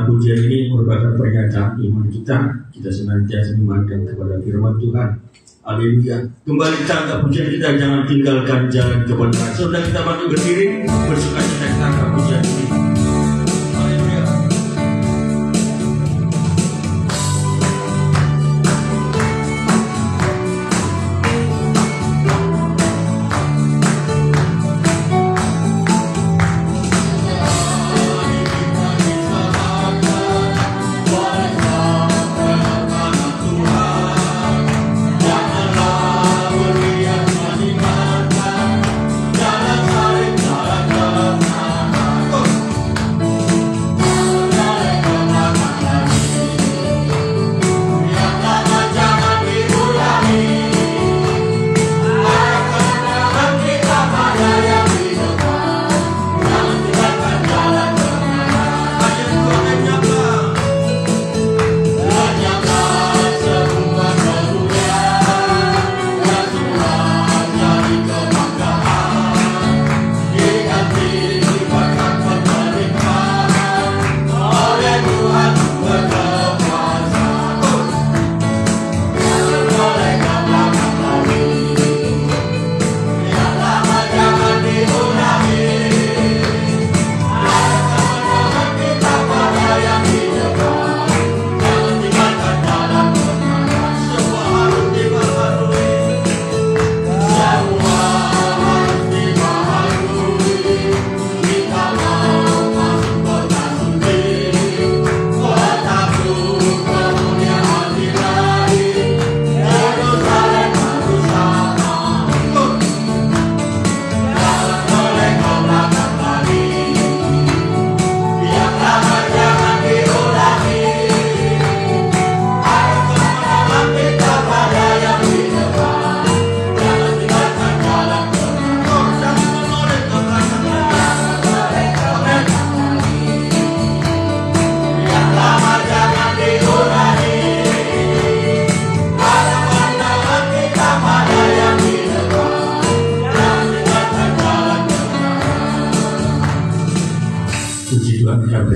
Nah, pujian ini merupakan pernyataan iman kita senantiasa memandang kepada firman Tuhan. Haleluya. Kembali kita angkat pujian kita, jangan tinggalkan jalan kebenaran. Saudara kita bangkit berdiri, bersukacita kita angkat pujian ini. Haleluya.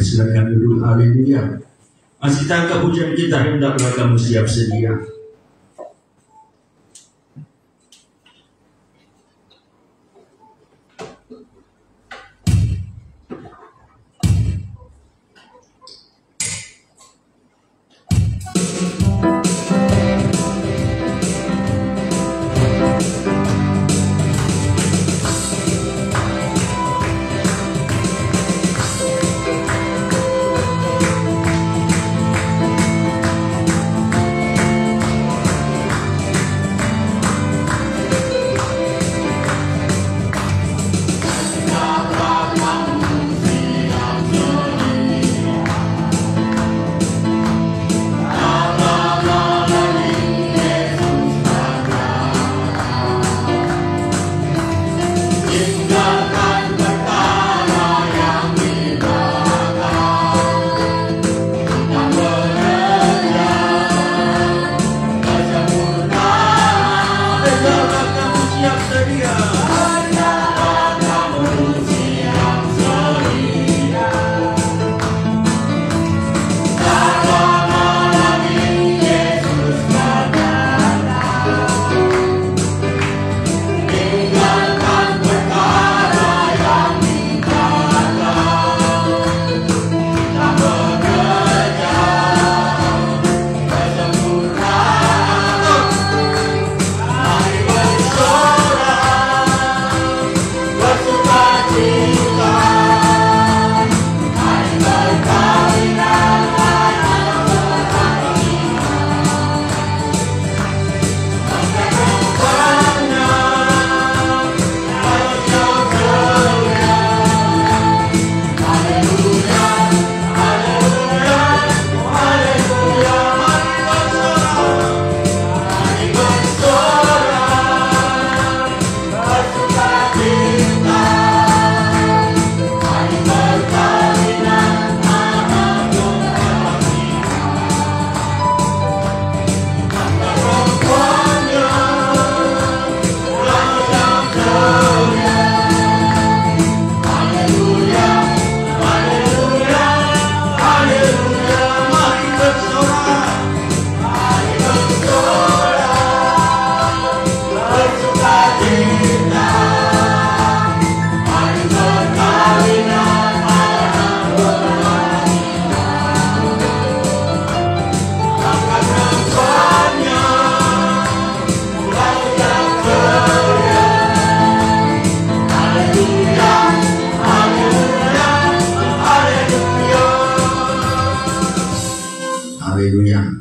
Silakan dulu, haleluya. Masih tangkap pujian kita, hendaklah kamu siap sedia.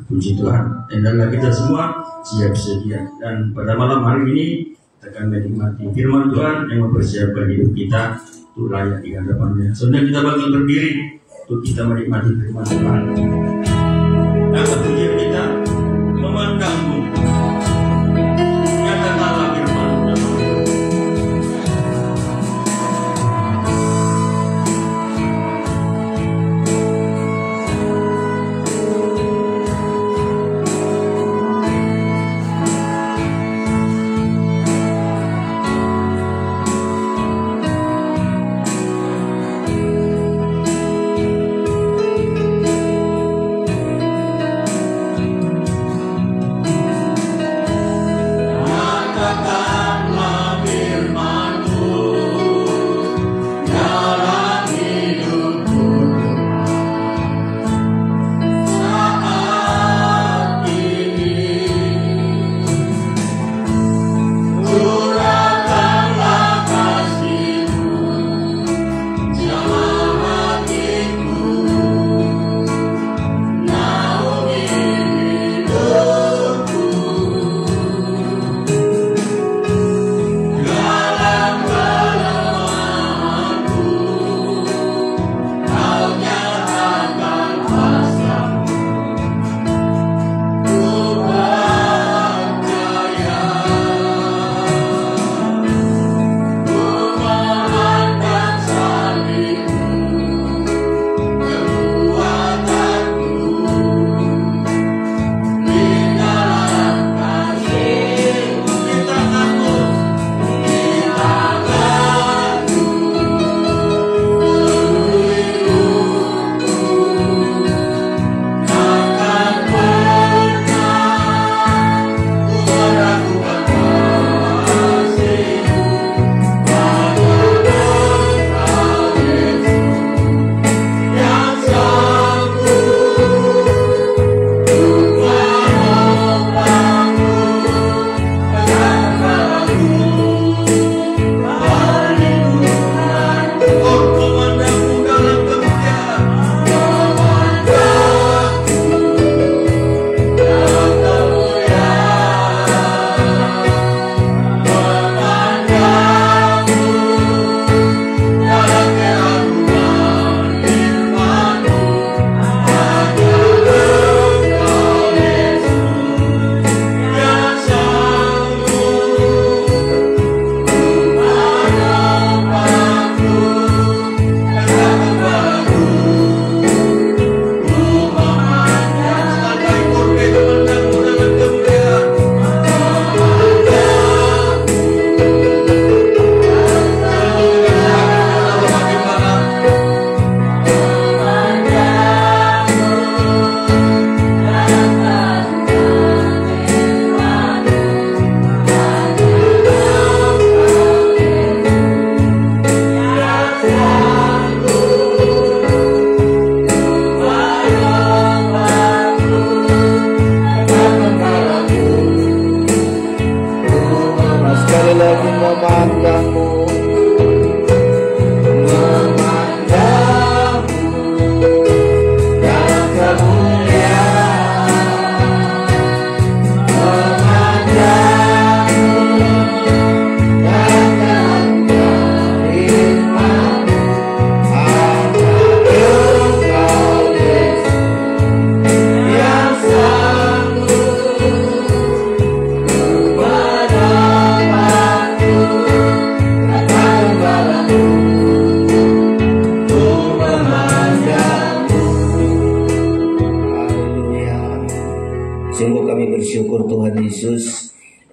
puji Tuhan. Hendaklah kita semua siap sedia. Dan pada malam hari ini kita akan menikmati firman Tuhan yang mempersiapkan hidup kita untuk layak di hadapannya. Saudara, kita bangkit berdiri untuk kita menikmati firman Tuhan. Dan pujian kita memandangmu. Nyatakanlah firman Tuhan.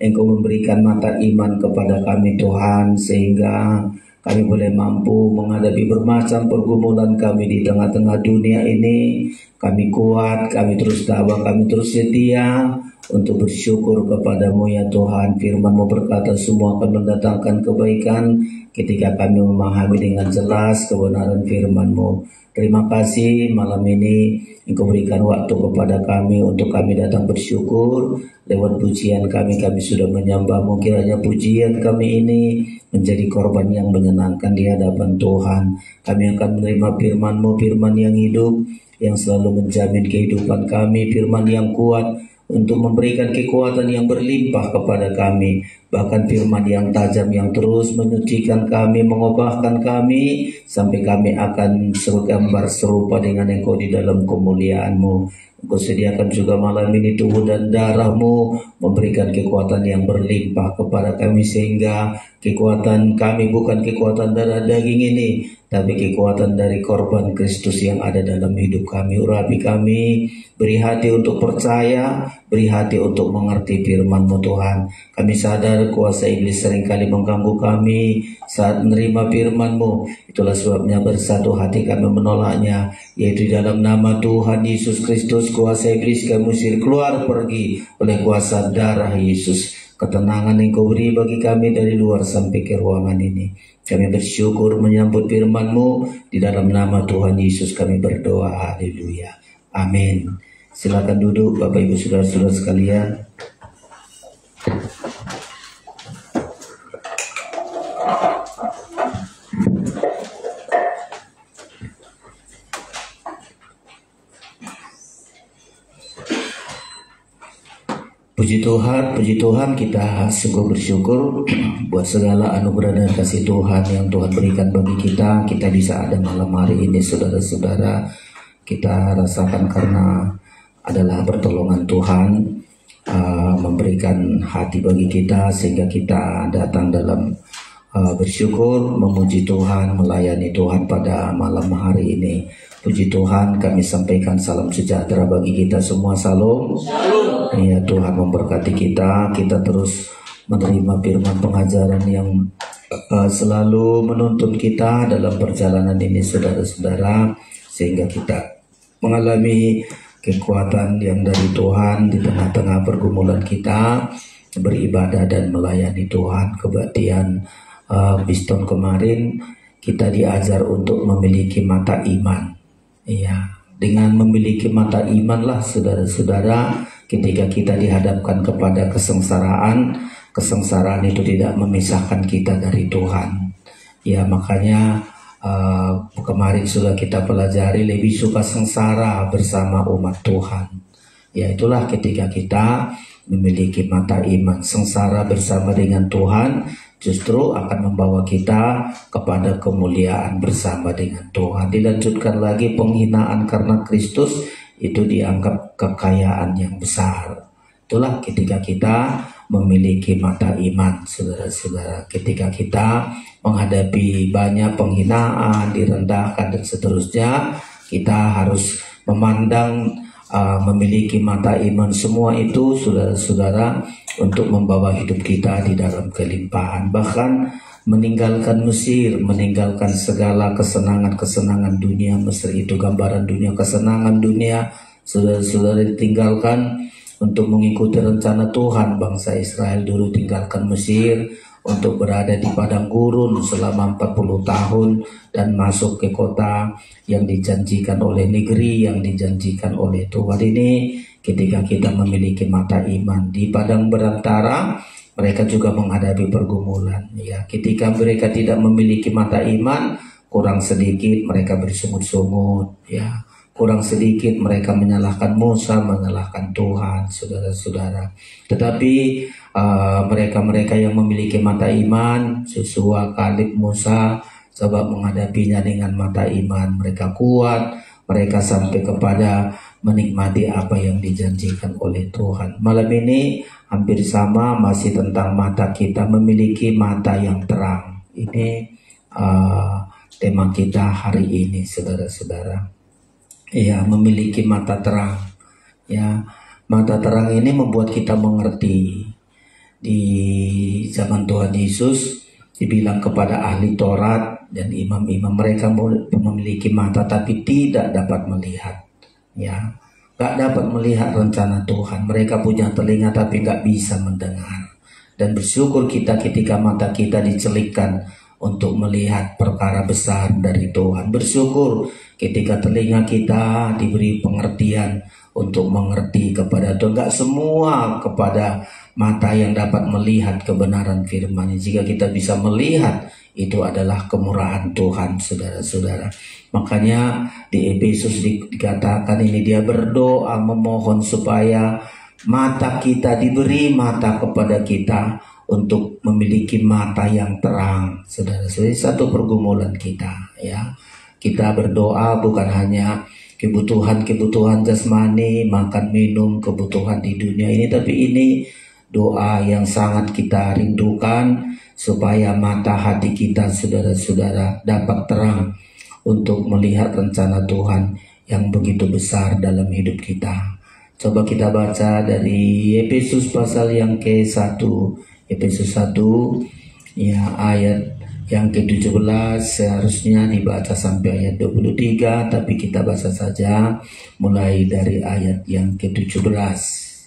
Engkau memberikan mata iman kepada kami Tuhan, sehingga kami boleh mampu menghadapi bermacam pergumulan kami di tengah-tengah dunia ini. Kami kuat, kami terus tabah, kami terus setia untuk bersyukur kepadamu ya Tuhan. Firman-Mu berkata semua akan mendatangkan kebaikan ketika kami memahami dengan jelas kebenaran firman-Mu. Terima kasih malam ini Engkau berikan waktu kepada kami untuk kami datang bersyukur. Lewat pujian kami sudah menyembah-Mu. Kiranya pujian kami ini menjadi korban yang menyenangkan di hadapan Tuhan. Kami akan menerima firman-Mu, firman yang hidup, yang selalu menjamin kehidupan kami, firman yang kuat untuk memberikan kekuatan yang berlimpah kepada kami, bahkan firman yang tajam yang terus menyucikan kami, mengubahkan kami sampai kami akan segambar serupa dengan Engkau di dalam kemuliaan-Mu. Engkau sediakan juga malam ini tubuh dan darah-Mu memberikan kekuatan yang berlimpah kepada kami, sehingga kekuatan kami bukan kekuatan darah daging ini, tapi kekuatan dari korban Kristus yang ada dalam hidup kami. Urapi kami, beri hati untuk percaya, beri hati untuk mengerti firman-Mu Tuhan. Kami sadar kuasa iblis seringkali mengganggu kami saat menerima firman-Mu. Itulah sebabnya bersatu hati kami menolaknya, yaitu dalam nama Tuhan Yesus Kristus. Kuasa iblis kami usir keluar pergi oleh kuasa darah Yesus. Ketenangan yang Kau beri bagi kami dari luar sampai ke ruangan ini. Kami bersyukur menyambut firman-Mu. Di dalam nama Tuhan Yesus kami berdoa. Haleluya. Amin. Silakan duduk Bapak Ibu Saudara-saudara sekalian. Puji Tuhan kita sungguh bersyukur buat segala anugerah dan kasih Tuhan yang Tuhan berikan bagi kita. Kita bisa ada malam hari ini saudara-saudara, kita rasakan karena adalah pertolongan Tuhan, memberikan hati bagi kita sehingga kita datang dalam bersyukur, memuji Tuhan, melayani Tuhan pada malam hari ini. Puji Tuhan, kami sampaikan salam sejahtera bagi kita semua. Salam. Ya, Tuhan memberkati kita. Kita terus menerima firman pengajaran yang selalu menuntun kita dalam perjalanan ini, saudara-saudara, sehingga kita mengalami kekuatan yang dari Tuhan di tengah-tengah pergumulan kita beribadah dan melayani Tuhan. Kebaktian Biston kemarin kita diajar untuk memiliki mata iman. Iya, dengan memiliki mata iman lah saudara-saudara, ketika kita dihadapkan kepada kesengsaraan itu tidak memisahkan kita dari Tuhan. Ya, makanya kemarin sudah kita pelajari lebih suka sengsara bersama umat Tuhan. Ya, itulah ketika kita memiliki mata iman, sengsara bersama dengan Tuhan justru akan membawa kita kepada kemuliaan bersama dengan Tuhan. Dilanjutkan lagi, penghinaan karena Kristus itu dianggap kekayaan yang besar. Itulah ketika kita memiliki mata iman, saudara-saudara. Ketika kita menghadapi banyak penghinaan, direndahkan dan seterusnya, kita harus memandang memiliki mata iman semua itu, saudara-saudara, untuk membawa hidup kita di dalam kelimpahan. Bahkan meninggalkan Mesir, meninggalkan segala kesenangan-kesenangan dunia. Mesir itu gambaran dunia, kesenangan dunia, saudara-saudara, ditinggalkan untuk mengikuti rencana Tuhan. Bangsa Israel dulu tinggalkan Mesir untuk berada di padang gurun selama 40 tahun dan masuk ke kota yang dijanjikan oleh negeri yang dijanjikan oleh Tuhan. Ini ketika kita memiliki mata iman. Di padang berantara mereka juga menghadapi pergumulan. Ya, ketika mereka tidak memiliki mata iman, kurang sedikit mereka bersungut-sungut. Ya, kurang sedikit mereka menyalahkan Musa, menyalahkan Tuhan, saudara-saudara. Tetapi mereka-mereka yang memiliki mata iman, Yosua, Kaleb, Musa, sebab menghadapinya dengan mata iman, mereka kuat, mereka sampai kepada menikmati apa yang dijanjikan oleh Tuhan. Malam ini hampir sama, masih tentang mata kita, memiliki mata yang terang. Ini tema kita hari ini, saudara-saudara. Ya, memiliki mata terang. Ya, mata terang ini membuat kita mengerti. Di zaman Tuhan Yesus dibilang kepada ahli Taurat dan imam-imam, mereka memiliki mata tapi tidak dapat melihat. Ya, gak dapat melihat rencana Tuhan. Mereka punya telinga tapi gak bisa mendengar. Dan bersyukur kita ketika mata kita dicelikkan untuk melihat perkara besar dari Tuhan. Bersyukur ketika telinga kita diberi pengertian untuk mengerti kepada Tuhan. Gak semua kepada mata yang dapat melihat kebenaran firman-Nya. Jika kita bisa melihat Itu adalah kemurahan Tuhan, saudara-saudara. Makanya di Efesus dikatakan ini, dia berdoa memohon supaya mata kita diberi mata kepada kita untuk memiliki mata yang terang, saudara-saudara. Satu pergumulan kita, ya. Kita berdoa bukan hanya kebutuhan jasmani, makan minum, kebutuhan di dunia ini, tapi ini doa yang sangat kita rindukan supaya mata hati kita, saudara-saudara, dapat terang untuk melihat rencana Tuhan yang begitu besar dalam hidup kita. Coba kita baca dari Efesus pasal yang ke-1, Efesus 1 ya, ayat yang ke-17, seharusnya dibaca sampai ayat 23, tapi kita baca saja mulai dari ayat yang ke-17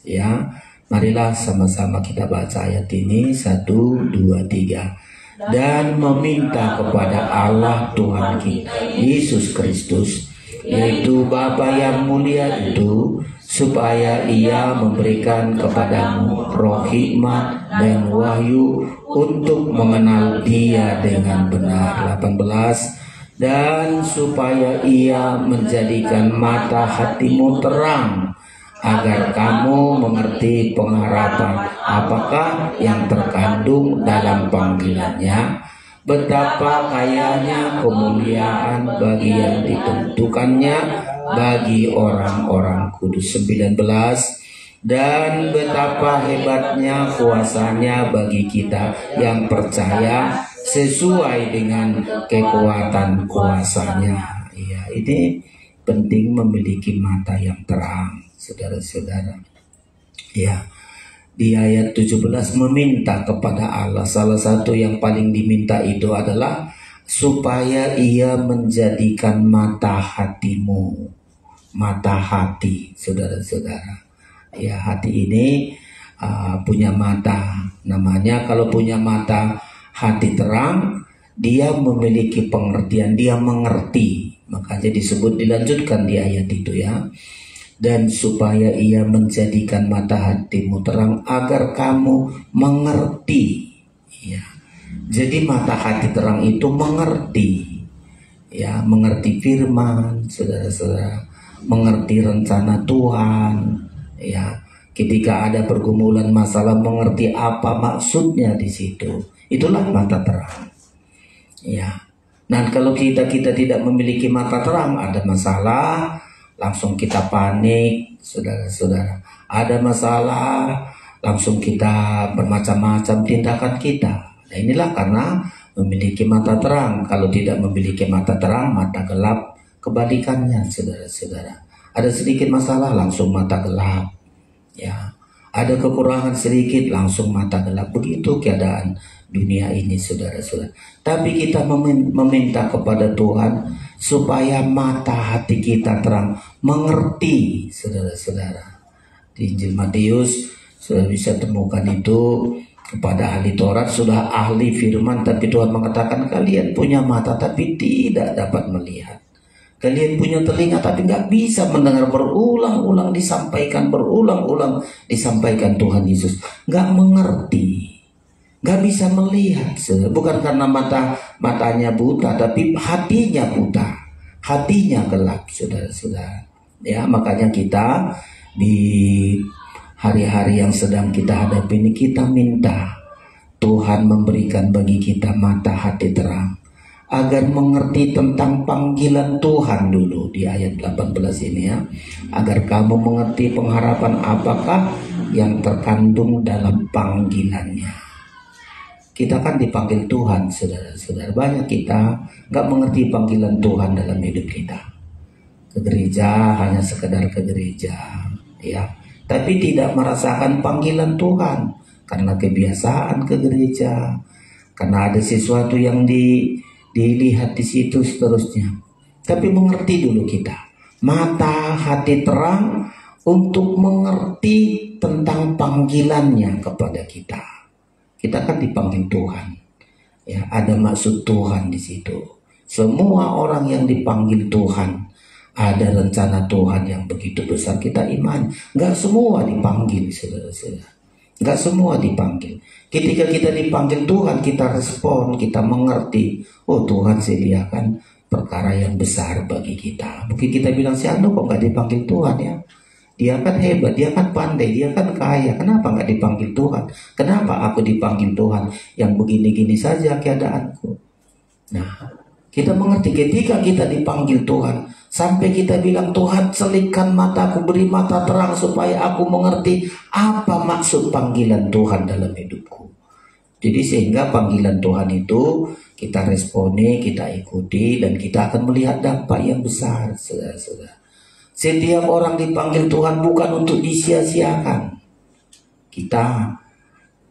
ya. Marilah sama-sama kita baca ayat ini, 1, 2, 3. Dan meminta kepada Allah Tuhan kita Yesus Kristus, yaitu Bapa yang mulia itu, supaya Ia memberikan kepadamu roh hikmat dan wahyu untuk mengenal Dia dengan benar. 18. Dan supaya Ia menjadikan mata hatimu terang, agar kamu mengerti pengharapan apakah yang terkandung dalam panggilannya, betapa kayanya kemuliaan bagi yang ditentukannya bagi orang-orang kudus. 19. Dan betapa hebatnya kuasanya bagi kita yang percaya sesuai dengan kekuatan kuasanya. Ya, ini penting memiliki mata yang terang, saudara-saudara. Ya, di ayat 17 meminta kepada Allah. Salah satu yang paling diminta itu adalah supaya Ia menjadikan mata hatimu, mata hati, saudara-saudara. Ya, hati ini punya mata. Namanya kalau punya mata hati terang, dia memiliki pengertian, dia mengerti. Makanya disebut, dilanjutkan di ayat itu ya. Dan supaya Ia menjadikan mata hatimu terang, agar kamu mengerti. Ya. Jadi mata hati terang itu mengerti, ya, mengerti firman, saudara-saudara, mengerti rencana Tuhan. Ya, ketika ada pergumulan masalah, mengerti apa maksudnya di situ. Itulah mata terang. Ya. Nah, kalau kita tidak memiliki mata terang, ada masalah, langsung kita panik, saudara-saudara. Ada masalah, langsung kita bermacam-macam tindakan kita. Nah, inilah karena memiliki mata terang. Kalau tidak memiliki mata terang, mata gelap, kebalikannya, saudara-saudara. Ada sedikit masalah, langsung mata gelap. Ya, ada kekurangan sedikit, langsung mata gelap. Begitu keadaan dunia ini, saudara-saudara. Tapi kita meminta kepada Tuhan supaya mata hati kita terang, mengerti, saudara-saudara. Di Injil Matius sudah bisa temukan itu, kepada ahli Taurat, sudah ahli firman, tapi Tuhan mengatakan kalian punya mata tapi tidak dapat melihat. Kalian punya telinga tapi nggak bisa mendengar. Berulang-ulang disampaikan Tuhan Yesus. Nggak mengerti, nggak bisa melihat. Bukan karena matanya buta, tapi hatinya buta, hatinya gelap, saudara-saudara. Ya, makanya kita di hari-hari yang sedang kita hadapi ini, kita minta Tuhan memberikan bagi kita mata hati terang, agar mengerti tentang panggilan Tuhan dulu di ayat 18 ini ya. Agar kamu mengerti pengharapan apakah yang terkandung dalam panggilannya. Kita kan dipanggil Tuhan, saudara-saudara. Banyak kita gak mengerti panggilan Tuhan dalam hidup kita. Ke gereja hanya sekedar ke gereja ya, tapi tidak merasakan panggilan Tuhan karena kebiasaan ke gereja, karena ada sesuatu yang dilihat di situ seterusnya. Tapi mengerti dulu kita, mata hati terang untuk mengerti tentang panggilannya kepada kita. Kita kan dipanggil Tuhan, ya, ada maksud Tuhan di situ. Semua orang yang dipanggil Tuhan, ada rencana Tuhan yang begitu besar, kita iman. Gak semua dipanggil, saudara-saudara. Nggak semua dipanggil. Ketika kita dipanggil Tuhan, kita respon, kita mengerti. Oh, Tuhan sediakan perkara yang besar bagi kita. Mungkin kita bilang, si Ando kok nggak dipanggil Tuhan ya? Dia kan hebat, dia kan pandai, dia kan kaya. Kenapa nggak dipanggil Tuhan? Kenapa aku dipanggil Tuhan yang begini-gini saja keadaanku? Nah, kita mengerti ketika kita dipanggil Tuhan, sampai kita bilang, Tuhan selipkan mataku, beri mata terang supaya aku mengerti apa maksud panggilan Tuhan dalam hidupku. Jadi sehingga panggilan Tuhan itu kita responi, kita ikuti, dan kita akan melihat dampak yang besar, saudara-saudara. Setiap orang dipanggil Tuhan bukan untuk disia-siakan. Kita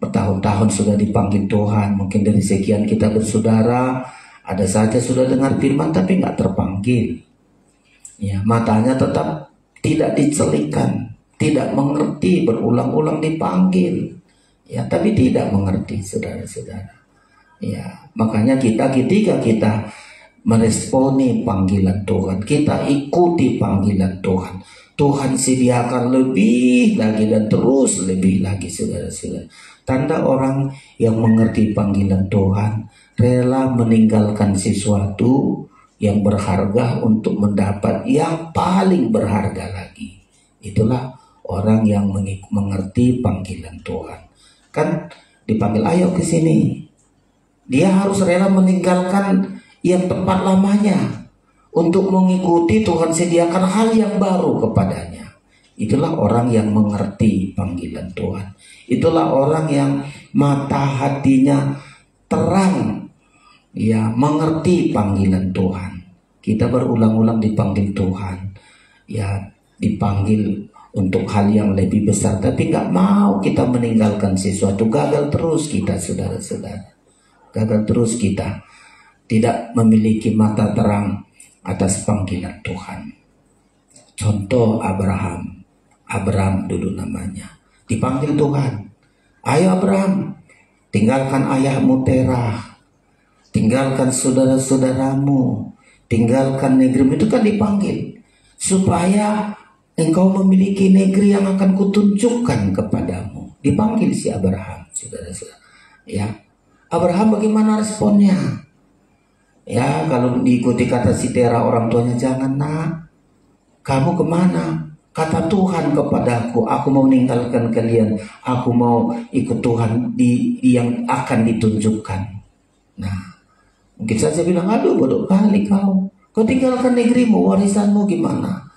bertahun-tahun sudah dipanggil Tuhan. Mungkin dari sekian kita bersaudara, ada saja sudah dengar firman tapi nggak terpanggil. Ya, matanya tetap tidak dicelikkan, tidak mengerti, berulang-ulang dipanggil. Ya, tapi tidak mengerti, saudara-saudara. Ya, makanya kita ketika kita meresponi panggilan Tuhan, kita ikuti panggilan Tuhan, Tuhan sediakan lebih lagi dan terus lebih lagi, saudara-saudara. Tanda orang yang mengerti panggilan Tuhan rela meninggalkan sesuatu yang berharga untuk mendapat yang paling berharga lagi. Itulah orang yang mengerti panggilan Tuhan. Kan dipanggil, ayo ke sini. Dia harus rela meninggalkan yang tempat lamanya untuk mengikuti Tuhan sediakan hal yang baru kepadanya. Itulah orang yang mengerti panggilan Tuhan. Itulah orang yang mata hatinya terang, ya, mengerti panggilan Tuhan. Kita berulang-ulang dipanggil Tuhan, ya, dipanggil untuk hal yang lebih besar, tapi nggak mau kita meninggalkan sesuatu. Gagal terus kita, saudara-saudara. Gagal terus kita. Tidak memiliki mata terang atas panggilan Tuhan. Contoh Abraham. Abraham dulu namanya. Dipanggil Tuhan. Ayo Abraham, tinggalkan ayahmu Terah. Tinggalkan saudara-saudaramu. Tinggalkan negerimu. Itu kan dipanggil. Supaya engkau memiliki negeri yang akan kutunjukkan kepadamu. Dipanggil si Abraham, saudara-saudara. Ya. Abraham bagaimana responnya? Ya, kalau diikuti kata si Terah, orang tuanya, jangan nak, kamu kemana? Kata Tuhan kepadaku, aku mau meninggalkan kalian, aku mau ikut Tuhan di yang akan ditunjukkan. Nah, mungkin saja bilang, aduh bodoh kali kau tinggalkan negerimu, warisanmu gimana?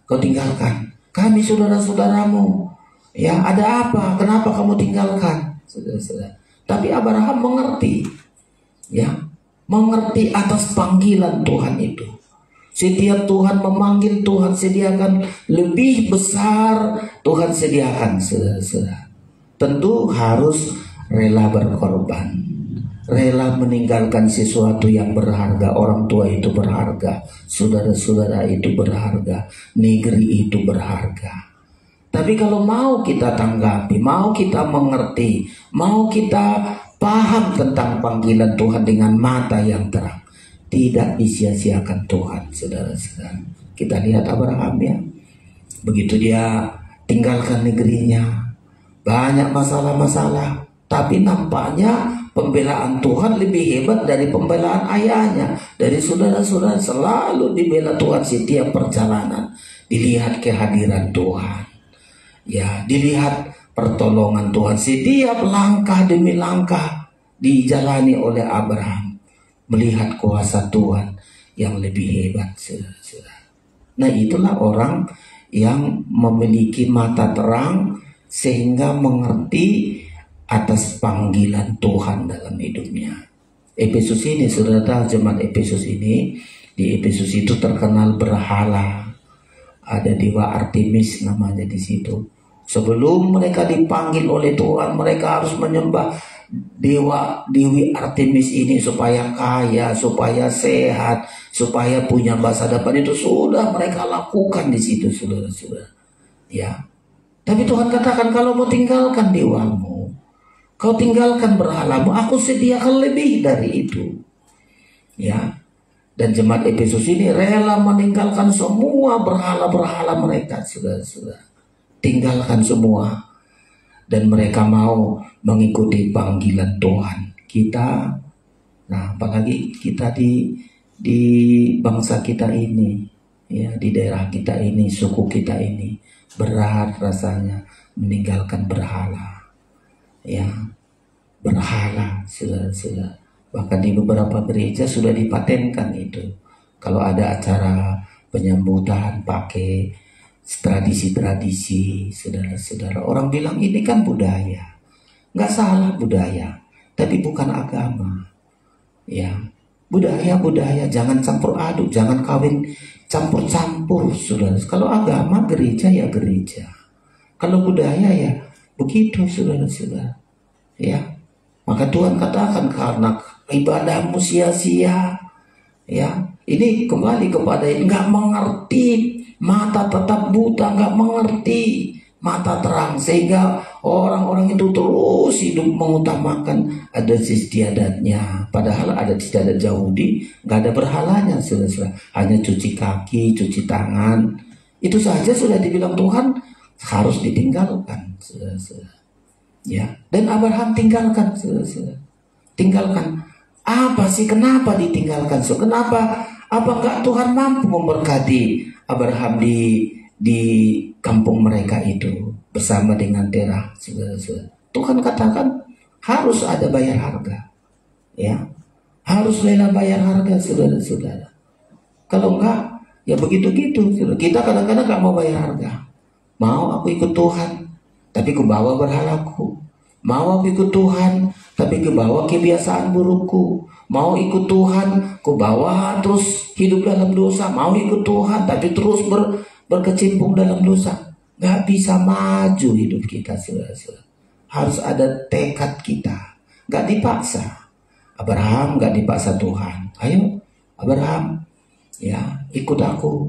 Kau tinggalkan, kami saudara-saudaramu. Ya, ada apa? Kenapa kamu tinggalkan? Saudara-saudara. Tapi Abraham mengerti, ya, mengerti atas panggilan Tuhan itu. Setiap Tuhan memanggil, Tuhan sediakan lebih besar, Tuhan sediakan, saudara-saudara. Tentu harus rela berkorban, rela meninggalkan sesuatu yang berharga. Orang tua itu berharga, saudara-saudara itu berharga, negeri itu berharga. Tapi kalau mau kita tanggapi, mau kita mengerti, mau kita paham tentang panggilan Tuhan dengan mata yang terang, tidak disia-siakan Tuhan, saudara-saudara. Kita lihat Abraham, ya, begitu dia tinggalkan negerinya, banyak masalah-masalah, tapi nampaknya pembelaan Tuhan lebih hebat dari pembelaan ayahnya, dari saudara-saudara. Selalu dibela Tuhan setiap perjalanan. Dilihat kehadiran Tuhan, ya, dilihat pertolongan Tuhan. Setiap langkah demi langkah dijalani oleh Abraham, melihat kuasa Tuhan yang lebih hebat, saudara-saudara. Nah, itulah orang yang memiliki mata terang sehingga mengerti atas panggilan Tuhan dalam hidupnya. Efesus ini, saudara tahu, jemaat Efesus ini, di Efesus itu terkenal berhala. Ada dewa Artemis namanya di situ. Sebelum mereka dipanggil oleh Tuhan, mereka harus menyembah Dewi Artemis ini supaya kaya, supaya sehat, supaya punya masa depan. Itu sudah mereka lakukan di situ, saudara-saudara. Ya. Tapi Tuhan katakan, kalau mau tinggalkan dewamu, kau tinggalkan berhalamu, aku sediakan lebih dari itu. Ya. Dan jemaat Efesus ini rela meninggalkan semua berhala-berhala mereka, saudara-saudara. Tinggalkan semua. dan mereka mau mengikuti panggilan Tuhan. Kita, nah apalagi kita di bangsa kita ini, ya, di daerah kita ini, suku kita ini, berat rasanya meninggalkan berhala, ya, berhala, saudara-saudara. Bahkan di beberapa gereja sudah dipatenkan itu. Kalau ada acara penyambutan pakai tradisi-tradisi, saudara-saudara. Orang bilang ini kan budaya. Nggak salah budaya, tapi bukan agama. Ya, budaya, jangan campur aduk, jangan kawin campur-campur, saudara. Kalau agama gereja ya gereja. Kalau budaya ya begitu, saudara-saudara. Ya, maka Tuhan katakan karena ibadahmu sia-sia. Ya, ini kembali kepada nggak mengerti, mata tetap buta, nggak mengerti, mata terang, sehingga orang-orang itu terus hidup mengutamakan adat istiadatnya. Padahal adat istiadat Yahudi nggak ada berhalanya, saudara. Hanya cuci kaki, cuci tangan, itu saja sudah dibilang Tuhan harus ditinggalkan, saudara. Ya, dan Abraham tinggalkan, saudara. Tinggalkan. Apa sih, kenapa ditinggalkan? So, kenapa? Apa enggak Tuhan mampu memberkati Abraham di kampung mereka itu bersama dengan Terah, saudara-saudara? Tuhan katakan harus ada bayar harga, ya, harus rela bayar harga, saudara-saudara. Kalau enggak, ya begitu-gitu. Kita kadang-kadang enggak mau bayar harga. Mau aku ikut Tuhan, tapi ku bawa berhalaku. Mau aku ikut Tuhan, tapi ku bawa kebiasaan burukku. Mau ikut Tuhan, ku bawa terus hidup dalam dosa. Mau ikut Tuhan, tapi terus berkecimpung dalam dosa. Gak bisa maju hidup kita, saudara-saudara. Harus ada tekad kita. Gak dipaksa. Abraham gak dipaksa Tuhan. Ayo Abraham, ya, ikut aku.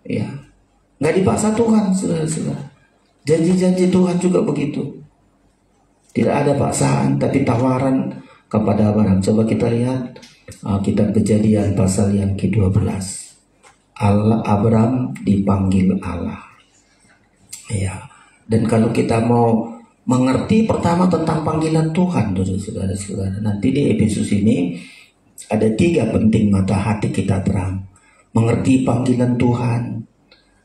Ya, gak dipaksa Tuhan, saudara-saudara. Janji-janji Tuhan juga begitu. Tidak ada paksaan, tapi tawaran kepada Abraham. Coba kita lihat kitab Kejadian pasal yang ke-12. Abraham dipanggil Allah. Ya. Dan kalau kita mau mengerti pertama tentang panggilan Tuhan, saudara-saudara, nanti di Efesus ini ada 3 penting mata hati kita terang. Mengerti panggilan Tuhan,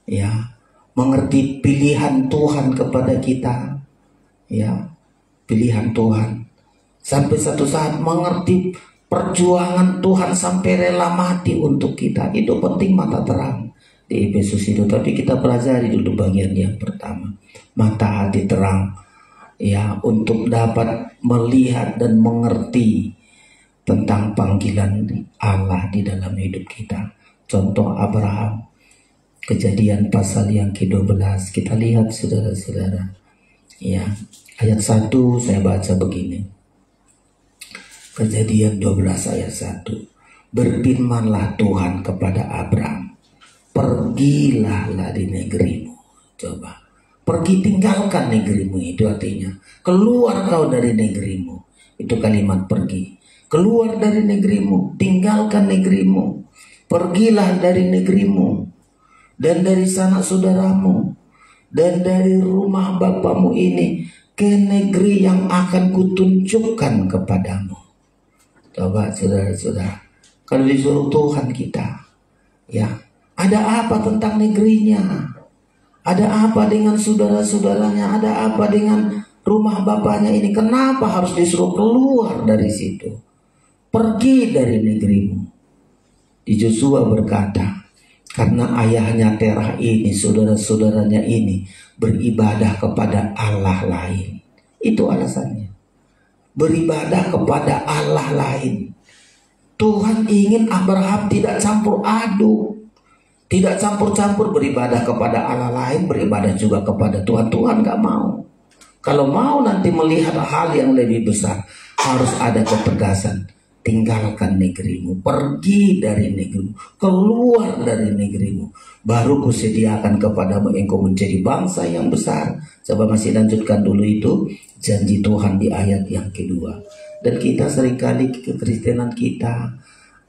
ya, mengerti pilihan Tuhan kepada kita, ya, pilihan Tuhan. Sampai satu saat mengerti perjuangan Tuhan sampai rela mati untuk kita. Itu penting mata terang di Efesus itu. Tapi kita pelajari dulu bagian yang pertama. Mata hati terang, ya, untuk dapat melihat dan mengerti tentang panggilan Allah di dalam hidup kita. Contoh Abraham, Kejadian pasal yang ke-12. Kita lihat, saudara-saudara, ya, ayat 1 saya baca begini. Kejadian 12 ayat 1. Berfirmanlah Tuhan kepada Abraham, pergilah dari negerimu. Coba, pergi, tinggalkan negerimu, itu artinya keluar kau dari negerimu. Itu kalimat pergi. Keluar dari negerimu, tinggalkan negerimu. Pergilah dari negerimu dan dari sanak saudaramu dan dari rumah bapamu ini ke negeri yang akan kutunjukkan kepadamu. Coba, saudara-saudara, kalau disuruh Tuhan kita, ya, ada apa tentang negerinya? Ada apa dengan saudara-saudaranya? Ada apa dengan rumah bapaknya ini? Kenapa harus disuruh keluar dari situ? Pergi dari negerimu. Di Yosua berkata, karena ayahnya Terah ini, saudara-saudaranya ini beribadah kepada Allah lain. Itu alasannya. Beribadah kepada Allah lain. Tuhan ingin Abraham tidak campur aduk, tidak campur-campur beribadah kepada Allah lain, beribadah juga kepada Tuhan. Tuhan gak mau. Kalau mau nanti melihat hal yang lebih besar, harus ada ketegasan. Tinggalkan negerimu, pergi dari negerimu, keluar dari negerimu, baru kusediakan kepadamu engkau menjadi bangsa yang besar. Coba masih lanjutkan dulu itu janji Tuhan di ayat yang kedua. Dan kita seringkali kekristenan kita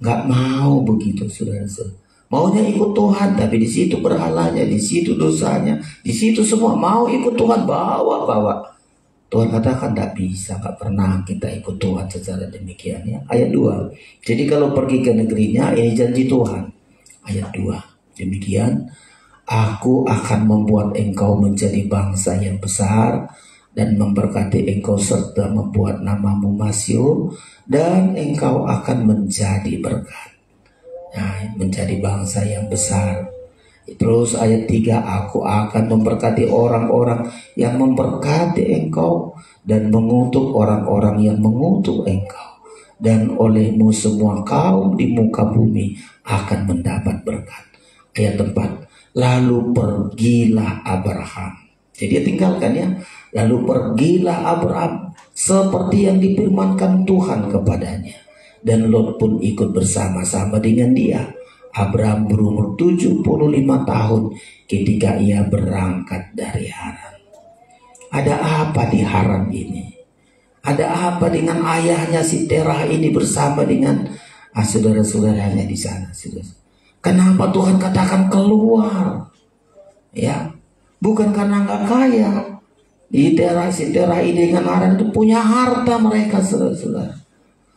nggak mau begitu, saudara-saudara. Maunya ikut Tuhan, tapi di situ berhalanya, di situ dosanya, di situ semua. Mau ikut Tuhan, bawa Tuhan katakan tidak bisa, nggak pernah kita ikut Tuhan secara demikian ya. Ayat 2. Jadi kalau pergi ke negerinya, ini janji Tuhan. Ayat 2. Demikian, aku akan membuat engkau menjadi bangsa yang besar dan memberkati engkau serta membuat namamu masyhur dan engkau akan menjadi berkat. Nah, menjadi bangsa yang besar. Terus ayat 3, aku akan memberkati orang-orang yang memberkati engkau dan mengutuk orang-orang yang mengutuk engkau. Dan olehmu semua kaum di muka bumi akan mendapat berkat. Ayat 4, lalu pergilah Abraham. Jadi tinggalkan ya. Lalu pergilah Abraham seperti yang difirmankan Tuhan kepadanya. Dan Lot pun ikut bersama-sama dengan dia. Abraham berumur 75 tahun ketika ia berangkat dari Haran. Ada apa di Haran ini? Ada apa dengan ayahnya si Terah ini bersama dengan saudara-saudaranya di sana? Kenapa Tuhan katakan keluar? Ya, bukan karena nggak kaya. Si Terah ini dengan Haran itu punya harta mereka, saudara-saudara.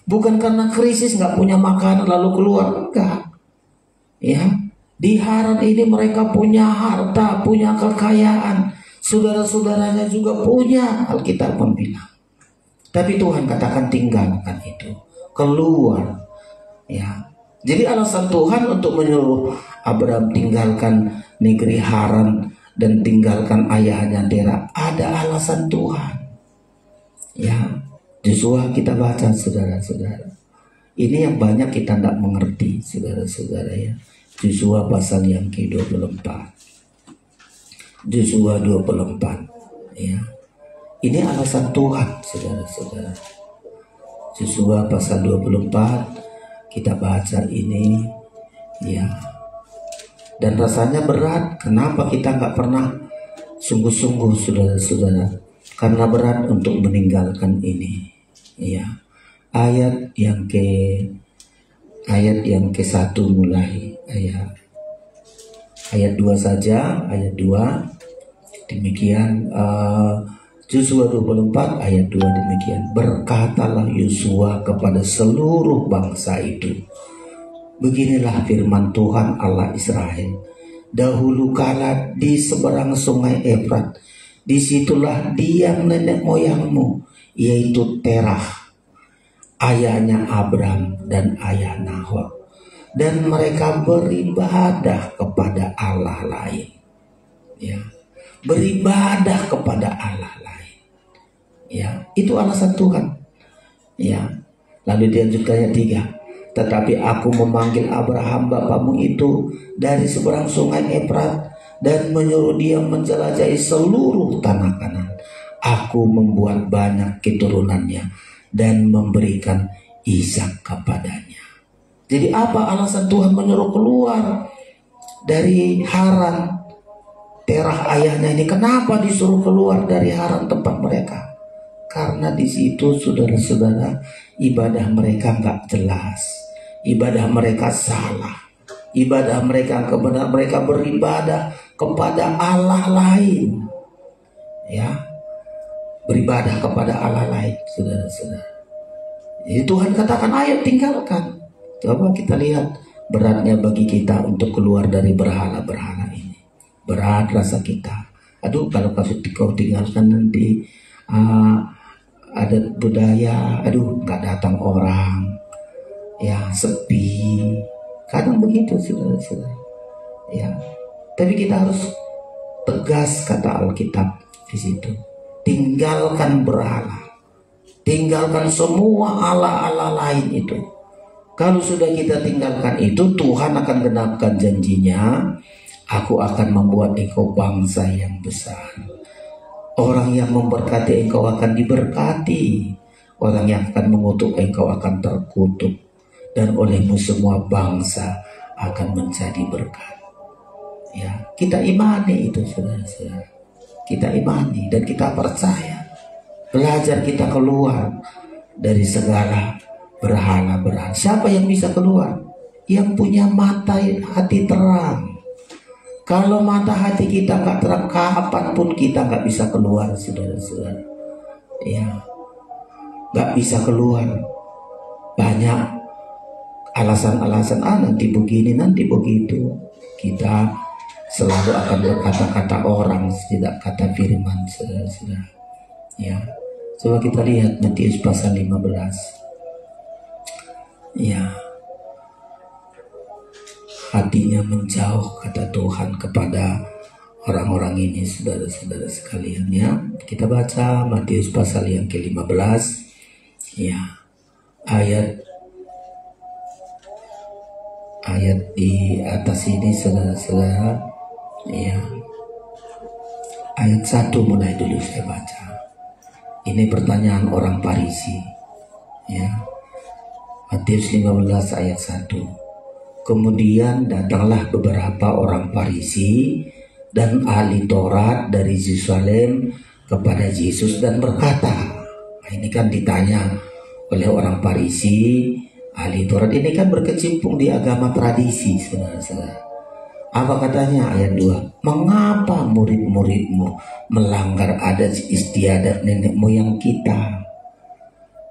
Bukan karena krisis nggak punya makanan lalu keluar, enggak. Ya, di Haran ini mereka punya harta, punya kekayaan. Saudara-saudaranya juga punya, Alkitab membilang. Tapi Tuhan katakan tinggalkan itu, keluar. Ya, jadi alasan Tuhan untuk menyuruh Abraham tinggalkan negeri Haran dan tinggalkan ayahnya Terah, ada alasan Tuhan. Ya, Yosua kita baca saudara-saudara. Ini yang banyak kita tidak mengerti, saudara-saudara ya. Yosua pasal yang ke-24. Yosua 24. Ya. Ini alasan Tuhan, saudara-saudara. Yosua pasal 24 kita baca ini, ya. Dan rasanya berat. Kenapa kita nggak pernah sungguh-sungguh, saudara-saudara? Karena berat untuk meninggalkan ini, ya. Ayat yang ke-1 mulai ayat 2 saja, ayat 2 demikian. Yosua 24 ayat 2 demikian, berkatalah Yosua kepada seluruh bangsa itu, beginilah firman Tuhan Allah Israel, dahulu kala di seberang sungai Efrat, disitulah diam nenek moyangmu, yaitu Terah, ayahnya Abram dan ayah Nahor, dan mereka beribadah kepada Allah lain. Ya, beribadah kepada Allah lain. Ya, itu alasan Tuhan. Ya, lalu dilanjutkan ayat 3. Tetapi aku memanggil Abraham bapamu itu dari seberang sungai Efrat dan menyuruh dia menjelajahi seluruh tanah Kanan. Aku membuat banyak keturunannya dan memberikan Ishak kepadanya. Jadi apa alasan Tuhan menyuruh keluar dari Haran? Terah ayahnya ini kenapa disuruh keluar dari Haran tempat mereka? Karena di situ saudara-saudara, ibadah mereka nggak jelas, ibadah mereka salah, ibadah mereka kebenaran, mereka beribadah kepada Allah lain, ya, beribadah kepada Allah lain, saudara-saudara. Jadi Tuhan katakan, ayo tinggalkan. Coba kita lihat beratnya bagi kita untuk keluar dari berhala-berhala ini. Berat rasa kita. Aduh, kalau kau tinggalkan nanti adat budaya, aduh nggak datang orang, ya sepi. Kadang begitu saudara-saudara. Ya, tapi kita harus tegas kata Alkitab di situ. Tinggalkan berhala. Tinggalkan semua Allah-Allah lain itu. Kalau sudah kita tinggalkan itu, Tuhan akan genapkan janjinya. Aku akan membuat engkau bangsa yang besar. Orang yang memberkati engkau akan diberkati. Orang yang akan mengutuk engkau akan terkutuk. Dan olehmu semua bangsa akan menjadi berkat. Ya, kita imani itu saudara-saudara. Kita imani dan kita percaya. Belajar kita keluar dari segala berhala-berhala. Siapa yang bisa keluar? Yang punya mata hati terang. Kalau mata hati kita nggak terang, kapanpun kita nggak bisa keluar, saudara-saudara. Ya, nggak bisa keluar. Banyak alasan-alasan, nanti begini, nanti begitu. Kita selalu akan berkata-kata orang, tidak kata firman, saudara-saudara. Ya, coba kita lihat Matius pasal 15. Ya, hatinya menjauh, kata Tuhan kepada orang-orang ini, saudara-saudara sekalian. Ya, kita baca Matius pasal yang ke-15. Ya, ayat di atas ini, saudara-saudara. Ya, ayat 1 mulai dulu saya baca. Ini pertanyaan orang Farisi. Ya, Matius 15 ayat 1. Kemudian datanglah beberapa orang Farisi dan ahli Taurat dari Yerusalem kepada Yesus dan berkata, nah, ini kan ditanya oleh orang Farisi, ahli Taurat ini kan berkecimpung di agama tradisi, saudara-saudara. Apa katanya ayat 2? Mengapa murid-muridmu melanggar adat istiadat nenek moyang kita?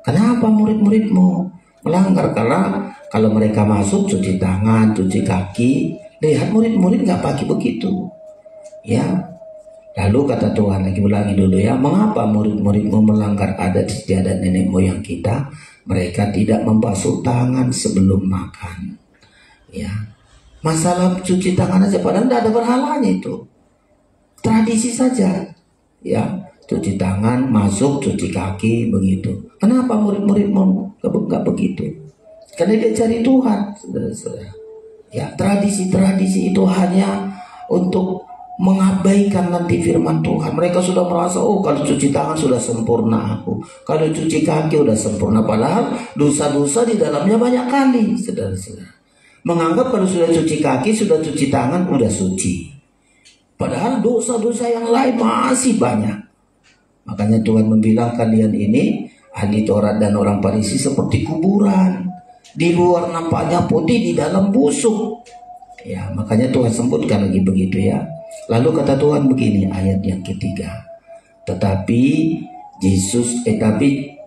Kenapa murid-muridmu melanggar? Karena kalau mereka masuk cuci tangan, cuci kaki. Lihat murid-murid nggak pakai begitu. Ya, lalu kata Tuhan, lagi ulangi dulu ya, mengapa murid-muridmu melanggar adat istiadat nenek moyang kita? Mereka tidak membasuh tangan sebelum makan. Ya, masalah cuci tangan aja, padahal tidak ada berhalanya itu. Tradisi saja. Ya, cuci tangan, masuk, cuci kaki, begitu. Kenapa murid-muridmu nggak begitu? Karena dia cari Tuhan, saudara-saudara. Ya, tradisi-tradisi itu hanya untuk mengabaikan nanti firman Tuhan. Mereka sudah merasa, oh kalau cuci tangan sudah sempurna aku, kalau cuci kaki sudah sempurna, padahal dosa-dosa di dalamnya banyak kali, saudara-saudara. Menganggap kalau sudah cuci kaki, sudah cuci tangan, udah suci, padahal dosa-dosa yang lain masih banyak. Makanya Tuhan membilang kalian ini ahli Taurat dan orang Farisi seperti kuburan, di luar nampaknya putih, di dalam busuk. Ya, makanya Tuhan sebutkan lagi begitu ya. Lalu kata Tuhan begini, ayat yang ketiga. Tetapi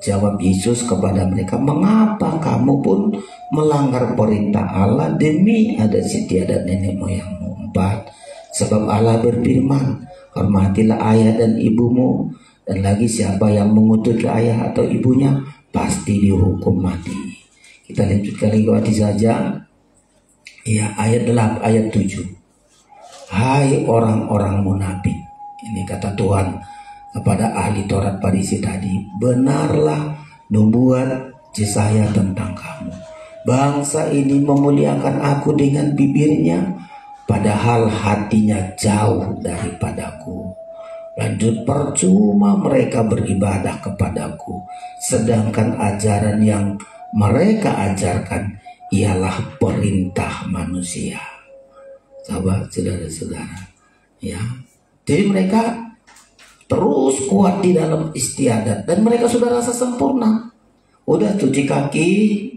jawab Yesus kepada mereka, mengapa kamu pun melanggar perintah Allah demi adat istiadat nenek moyangmu? 4. Sebab Allah berfirman, hormatilah ayah dan ibumu, dan lagi siapa yang mengutuk ayah atau ibunya pasti dihukum mati. Kita lanjutkan lagi saja. Ya, ayat 7. Hai orang-orang munafik, ini kata Tuhan kepada ahli Taurat Farisi tadi, benarlah membuat Yesaya tentang kamu. Bangsa ini memuliakan aku dengan bibirnya, padahal hatinya jauh daripadaku. Lanjut, percuma mereka beribadah kepadaku, sedangkan ajaran yang mereka ajarkan ialah perintah manusia. Sahabat, saudara-saudara, ya. Jadi mereka terus kuat di dalam istiadat dan mereka sudah rasa sempurna. Udah cuci kaki,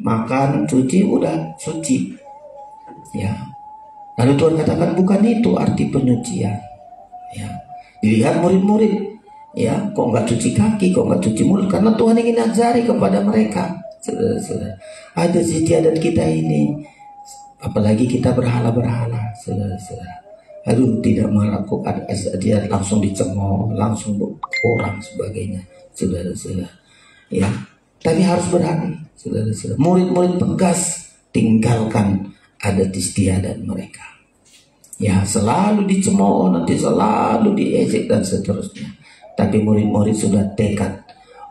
makan, cuci, udah suci. Ya. Lalu Tuhan katakan bukan itu arti penyucian. Ya. Dilihat murid-murid, ya, kok nggak cuci kaki, kok nggak cuci mulut, karena Tuhan ingin ajari kepada mereka. Saudara-saudara, ada istiadat kita ini. Apalagi kita berhala-berhala, saudara-saudara. Aduh, tidak melakukan dia langsung dicemooh, langsung orang sebagainya, saudara-saudara. Ya, tapi harus berani, saudara-saudara. Murid-murid tegas tinggalkan adat istiadat mereka. Ya, selalu dicemooh, nanti selalu diejek dan seterusnya. Tapi murid-murid sudah tekad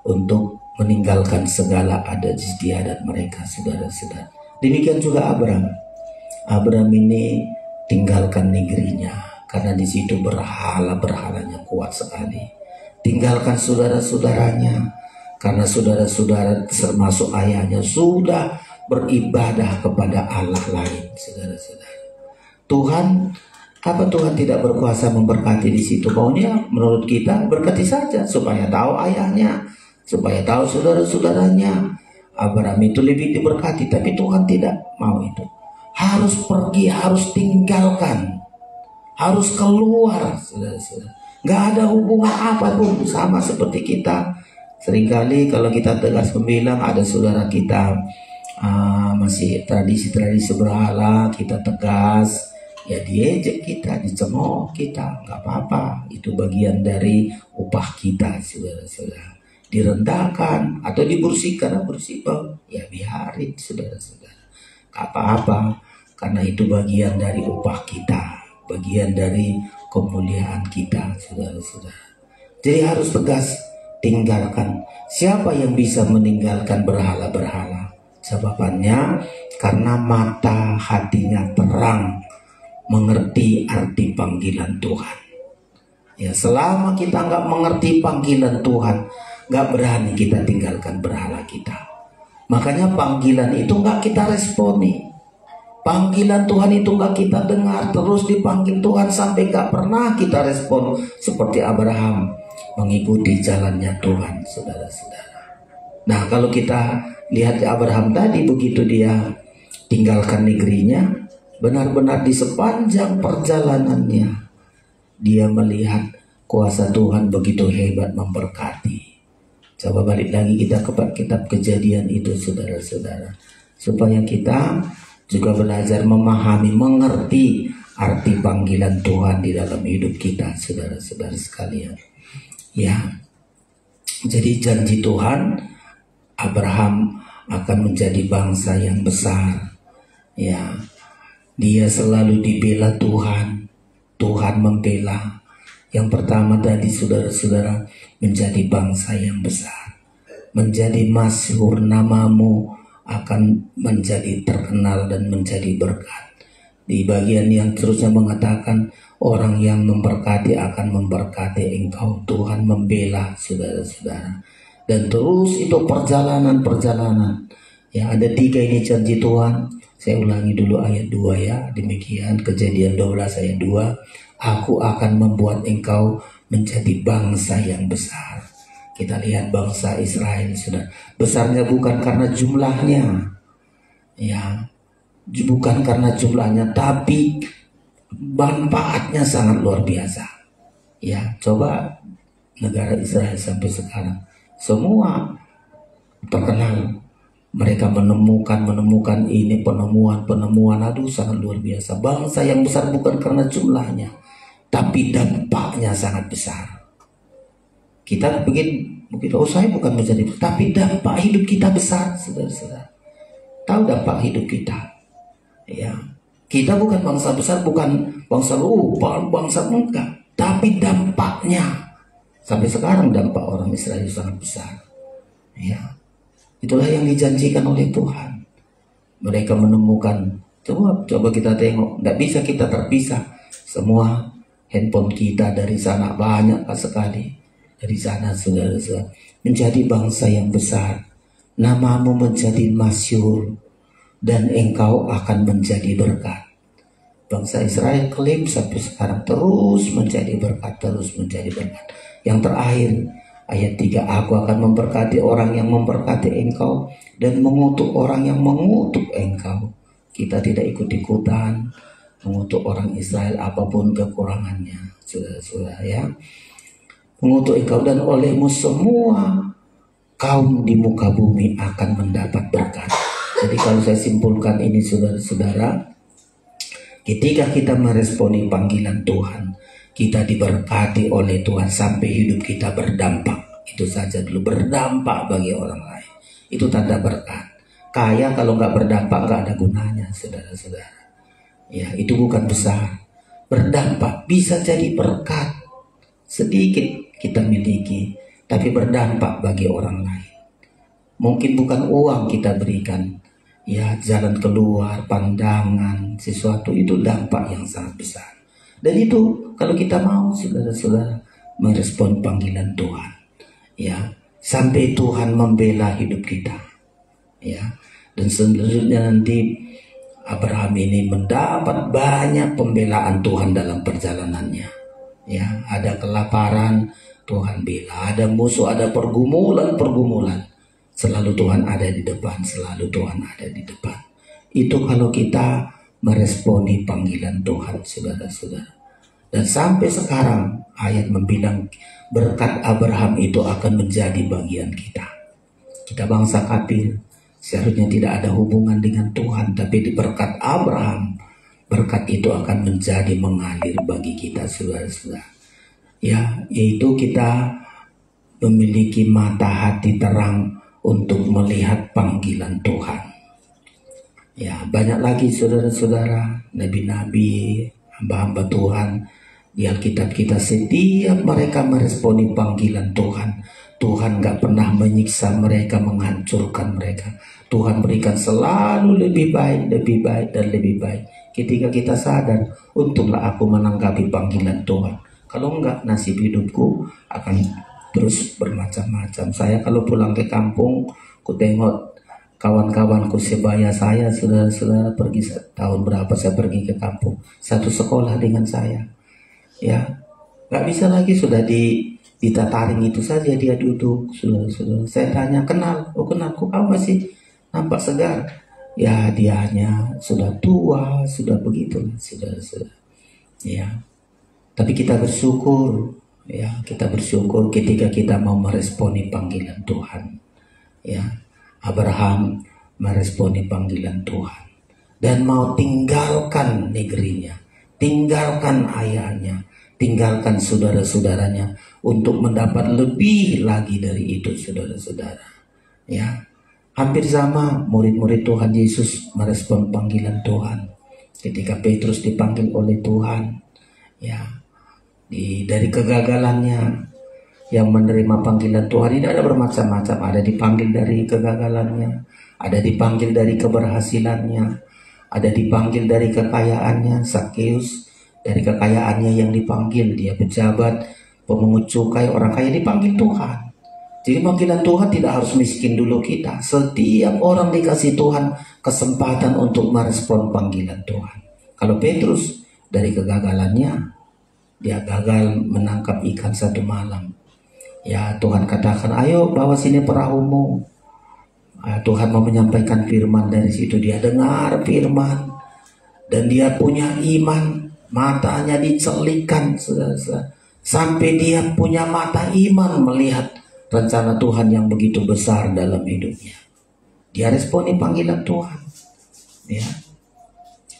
untuk meninggalkan segala adat istiadat mereka, saudara-saudara. Demikian juga Abraham. Abraham ini tinggalkan negerinya karena di situ berhalanya kuat sekali. Tinggalkan saudara-saudaranya karena saudara-saudara termasuk ayahnya sudah beribadah kepada Allah lain, saudara-saudara. Tuhan tidak berkuasa memberkati di situ? Maunya menurut kita berkati saja supaya tahu ayahnya, supaya tahu saudara-saudaranya. Abraham itu lebih diberkati, tapi Tuhan tidak mau itu. Harus pergi, harus tinggalkan, harus keluar, saudara-saudara. Gak ada hubungan apapun, sama seperti kita Seringkali kalau kita tegas membilang ada saudara kita masih tradisi-tradisi berhala, kita tegas, ya diejek kita, dicemooh kita, nggak apa-apa. Itu bagian dari upah kita, saudara-saudara. Direndahkan atau dibersihkan, ya biarin, saudara-saudara. Nggak apa-apa, karena itu bagian dari upah kita, bagian dari kemuliaan kita, saudara-saudara. Jadi harus tegas, tinggalkan. Siapa yang bisa meninggalkan berhala-berhala? Jawabannya, karena mata hatinya terang, mengerti arti panggilan Tuhan. Ya, selama kita nggak mengerti panggilan Tuhan, nggak berani kita tinggalkan berhala kita. Makanya panggilan itu nggak kita responi. Panggilan Tuhan itu nggak kita dengar, terus dipanggil Tuhan sampai nggak pernah kita respon seperti Abraham mengikuti jalannya Tuhan, saudara-saudara. Nah, kalau kita lihat Abraham tadi, begitu dia tinggalkan negerinya, benar-benar di sepanjang perjalanannya dia melihat kuasa Tuhan begitu hebat memberkati. Coba balik lagi kita kepada kitab Kejadian itu, saudara-saudara, supaya kita juga belajar memahami, mengerti arti panggilan Tuhan di dalam hidup kita, saudara-saudara sekalian. Ya, jadi janji Tuhan, Abraham akan menjadi bangsa yang besar. Ya, dia selalu dibela Tuhan, Tuhan membela. Yang pertama tadi, saudara-saudara, menjadi bangsa yang besar, menjadi masyhur, namamu akan menjadi terkenal dan menjadi berkat. Di bagian yang terusnya mengatakan, orang yang memberkati akan memberkati engkau. Tuhan membela, saudara-saudara. Dan terus itu perjalanan. Ya, ada 3 ini janji Tuhan. Saya ulangi dulu ayat 2 ya. Demikian Kejadian 12 ayat 2. Aku akan membuat engkau menjadi bangsa yang besar. Kita lihat bangsa Israel, sudah. Besarnya bukan karena jumlahnya. Ya, bukan karena jumlahnya, tapi manfaatnya sangat luar biasa. Ya, coba negara Israel sampai sekarang semua terkenal. Mereka menemukan ini, penemuan, aduh sangat luar biasa. Bangsa yang besar bukan karena jumlahnya, tapi dampaknya sangat besar. Kita begitu, saya bukan menjadi, tapi dampak hidup kita besar, saudara-saudara. Tahu dampak hidup kita? Ya, kita bukan bangsa besar, bukan bangsa lupa, bangsa enggak, tapi dampaknya sampai sekarang dampak orang Israel sangat besar. Ya, itulah yang dijanjikan oleh Tuhan. Mereka menemukan, coba kita tengok, tidak bisa kita terpisah. Semua handphone kita dari sana banyak sekali. Dari sana, saudara-saudara, menjadi bangsa yang besar. Namamu menjadi masyhur dan engkau akan menjadi berkat. Bangsa Israel klaim sampai sekarang terus menjadi berkat, terus menjadi berkat. Yang terakhir ayat 3, aku akan memberkati orang yang memberkati engkau dan mengutuk orang yang mengutuk engkau. Kita tidak ikut-ikutan mengutuk orang Israel apapun kekurangannya, saudara-saudara ya. Mengutuk engkau dan olehmu semua kaum di muka bumi akan mendapat berkat. Jadi kalau saya simpulkan ini, saudara-saudara, ketika kita meresponi panggilan Tuhan, kita diberkati oleh Tuhan sampai hidup kita berdampak. Itu saja dulu, berdampak bagi orang lain. Itu tanda berkat. Kaya kalau nggak berdampak nggak ada gunanya, saudara-saudara. Ya, itu bukan besar. Berdampak bisa jadi berkat. Sedikit kita miliki, tapi berdampak bagi orang lain. Mungkin bukan uang kita berikan, ya jalan keluar, pandangan, sesuatu, itu dampak yang sangat besar. Dan itu kalau kita mau, saudara-saudara, merespon panggilan Tuhan, ya, sampai Tuhan membela hidup kita, ya. Dan selanjutnya nanti Abraham ini mendapat banyak pembelaan Tuhan dalam perjalanannya, ya. Ada kelaparan, Tuhan bela. Ada musuh, ada pergumulan, selalu Tuhan ada di depan, selalu Tuhan ada di depan. Itu kalau kita meresponi panggilan Tuhan, saudara-saudara. Dan sampai sekarang ayat membilang berkat Abraham itu akan menjadi bagian kita. Kita bangsa kafir seharusnya tidak ada hubungan dengan Tuhan, tapi di berkat Abraham, berkat itu akan menjadi mengalir bagi kita, saudara-saudara. Ya, yaitu kita memiliki mata hati terang untuk melihat panggilan Tuhan. Ya, banyak lagi saudara-saudara, nabi-nabi, hamba-hamba Tuhan di Alkitab kita, setiap mereka meresponi panggilan Tuhan, Tuhan gak pernah menyiksa mereka, menghancurkan mereka. Tuhan berikan selalu lebih baik, lebih baik, dan lebih baik. Ketika kita sadar, untunglah aku menanggapi panggilan Tuhan. Kalau enggak, nasib hidupku akan terus bermacam-macam. Saya kalau pulang ke kampung, ku tengok kawan-kawanku sebaya saya, saudara-saudara, pergi tahun berapa saya pergi ke kampung, satu sekolah dengan saya. Ya, nggak bisa lagi, sudah di tataring itu saja dia duduk, saudara-saudara. Saya tanya, kenal? Oh kenal, kok kamu masih nampak segar? Ya, dia hanya sudah tua, sudah begitu, saudara-saudara. Ya, tapi kita bersyukur, ya, kita bersyukur ketika kita mau meresponi panggilan Tuhan. Ya, Abraham meresponi panggilan Tuhan dan mau tinggalkan negerinya, tinggalkan ayahnya, tinggalkan saudara-saudaranya untuk mendapat lebih lagi dari itu, saudara-saudara. Ya, hampir sama murid-murid Tuhan Yesus merespon panggilan Tuhan. Ketika Petrus dipanggil oleh Tuhan, ya, dari kegagalannya yang menerima panggilan Tuhan ini ada bermacam-macam. Ada dipanggil dari kegagalannya, ada dipanggil dari keberhasilannya, ada dipanggil dari kekayaannya. Sakeus dari kekayaannya yang dipanggil, dia pejabat, pemungut cukai, orang kaya, dipanggil Tuhan. Jadi panggilan Tuhan tidak harus miskin dulu kita. Setiap orang dikasih Tuhan kesempatan untuk merespon panggilan Tuhan. Kalau Petrus dari kegagalannya, dia gagal menangkap ikan satu malam. Ya, Tuhan katakan, ayo bawa sini perahumu. Tuhan mau menyampaikan firman, dari situ dia dengar firman. Dan dia punya iman, matanya dicelikan, saudara-saudara. Sampai dia punya mata iman melihat rencana Tuhan yang begitu besar dalam hidupnya. Dia responi panggilan Tuhan. Ya.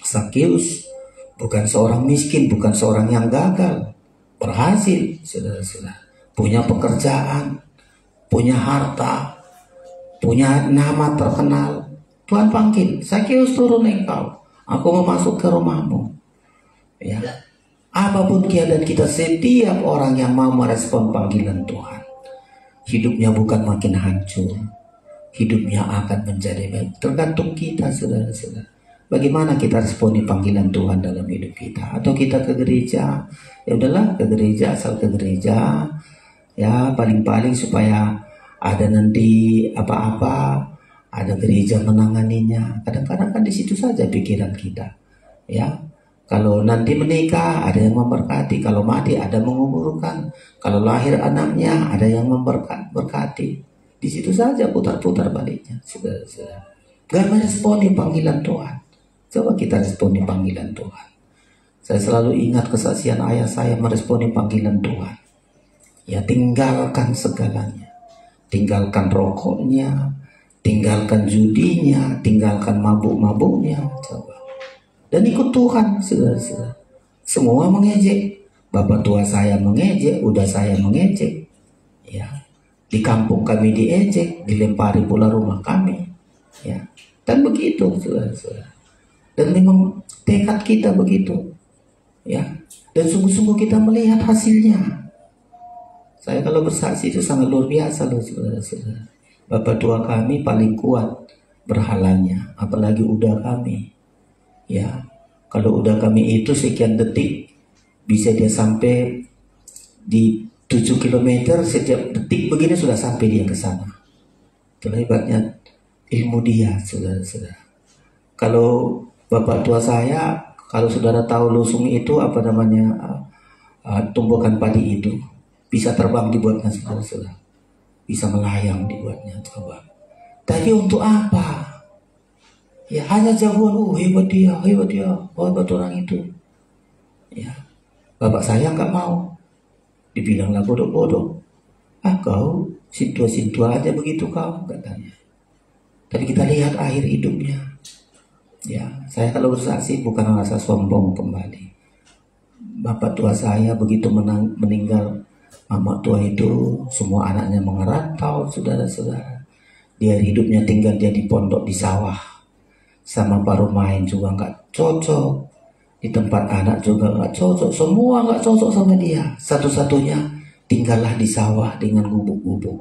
Sakeus bukan seorang miskin, bukan seorang yang gagal. Berhasil, saudara-saudara. Punya pekerjaan, punya harta, punya nama terkenal. Tuhan panggil, Sakeus turun engkau, aku mau masuk ke rumahmu. Ya, apapun keadaan kita, setiap orang yang mau merespon panggilan Tuhan, hidupnya bukan makin hancur, hidupnya akan menjadi baik. Tergantung kita, saudara-saudara. Bagaimana kita responi panggilan Tuhan dalam hidup kita? Atau kita ke gereja, ya udahlah ke gereja, asal ke gereja. Ya, paling-paling supaya ada nanti apa-apa, ada gereja menanganinya. Kadang-kadang kan di situ saja pikiran kita. Ya, kalau nanti menikah ada yang memberkati, kalau mati ada menguburkan, kalau lahir anaknya ada yang memberkati. Di situ saja putar-putar baliknya, saudara-saudara. Gak meresponi panggilan Tuhan. Coba kita responi panggilan Tuhan. Saya selalu ingat kesaksian ayah saya meresponi panggilan Tuhan. Ya, tinggalkan segalanya, tinggalkan rokoknya, tinggalkan judinya, tinggalkan mabuk-mabuknya, coba, dan ikut Tuhan, saudara-saudara. Semua mengejek, bapak tua saya mengejek, udah saya mengejek, ya, di kampung kami diejek, dilempari pula rumah kami, ya, dan begitu, saudara-saudara. Dan memang tekad kita begitu, ya, dan sungguh-sungguh kita melihat hasilnya. Saya kalau bersaksi itu sangat luar biasa loh, saudara-saudara. Bapak tua kami paling kuat berhalanya, apalagi udah kami. Ya, kalau udah kami itu sekian detik, bisa dia sampai di 7 km setiap detik begini sudah sampai dia ke sana. Itulah hebatnya ilmu dia, saudara-saudara. Kalau bapak tua saya, kalau saudara tahu lusung itu apa namanya, tumbukan padi itu, bisa terbang dibuatnya, saudara-saudara. Bisa melayang dibuatnya, coba. Tapi untuk apa? Ya hanya jagoan, hebat dia, hebat orang itu. Ya, Bapak saya nggak mau. Dibilanglah bodoh-bodoh. Kau sintua-sintua aja begitu kau, katanya. Tapi kita lihat akhir hidupnya. Ya, saya kalau bersaksi bukan rasa sombong kembali. Bapak tua saya begitu meninggal, mama tua itu semua anaknya mengerantau, saudara-saudara. Dia hidupnya tinggal dia di pondok di sawah. Sama paruh main juga nggak cocok. Di tempat anak juga nggak cocok. Semua nggak cocok sama dia. Satu-satunya tinggallah di sawah dengan gubuk-gubuk.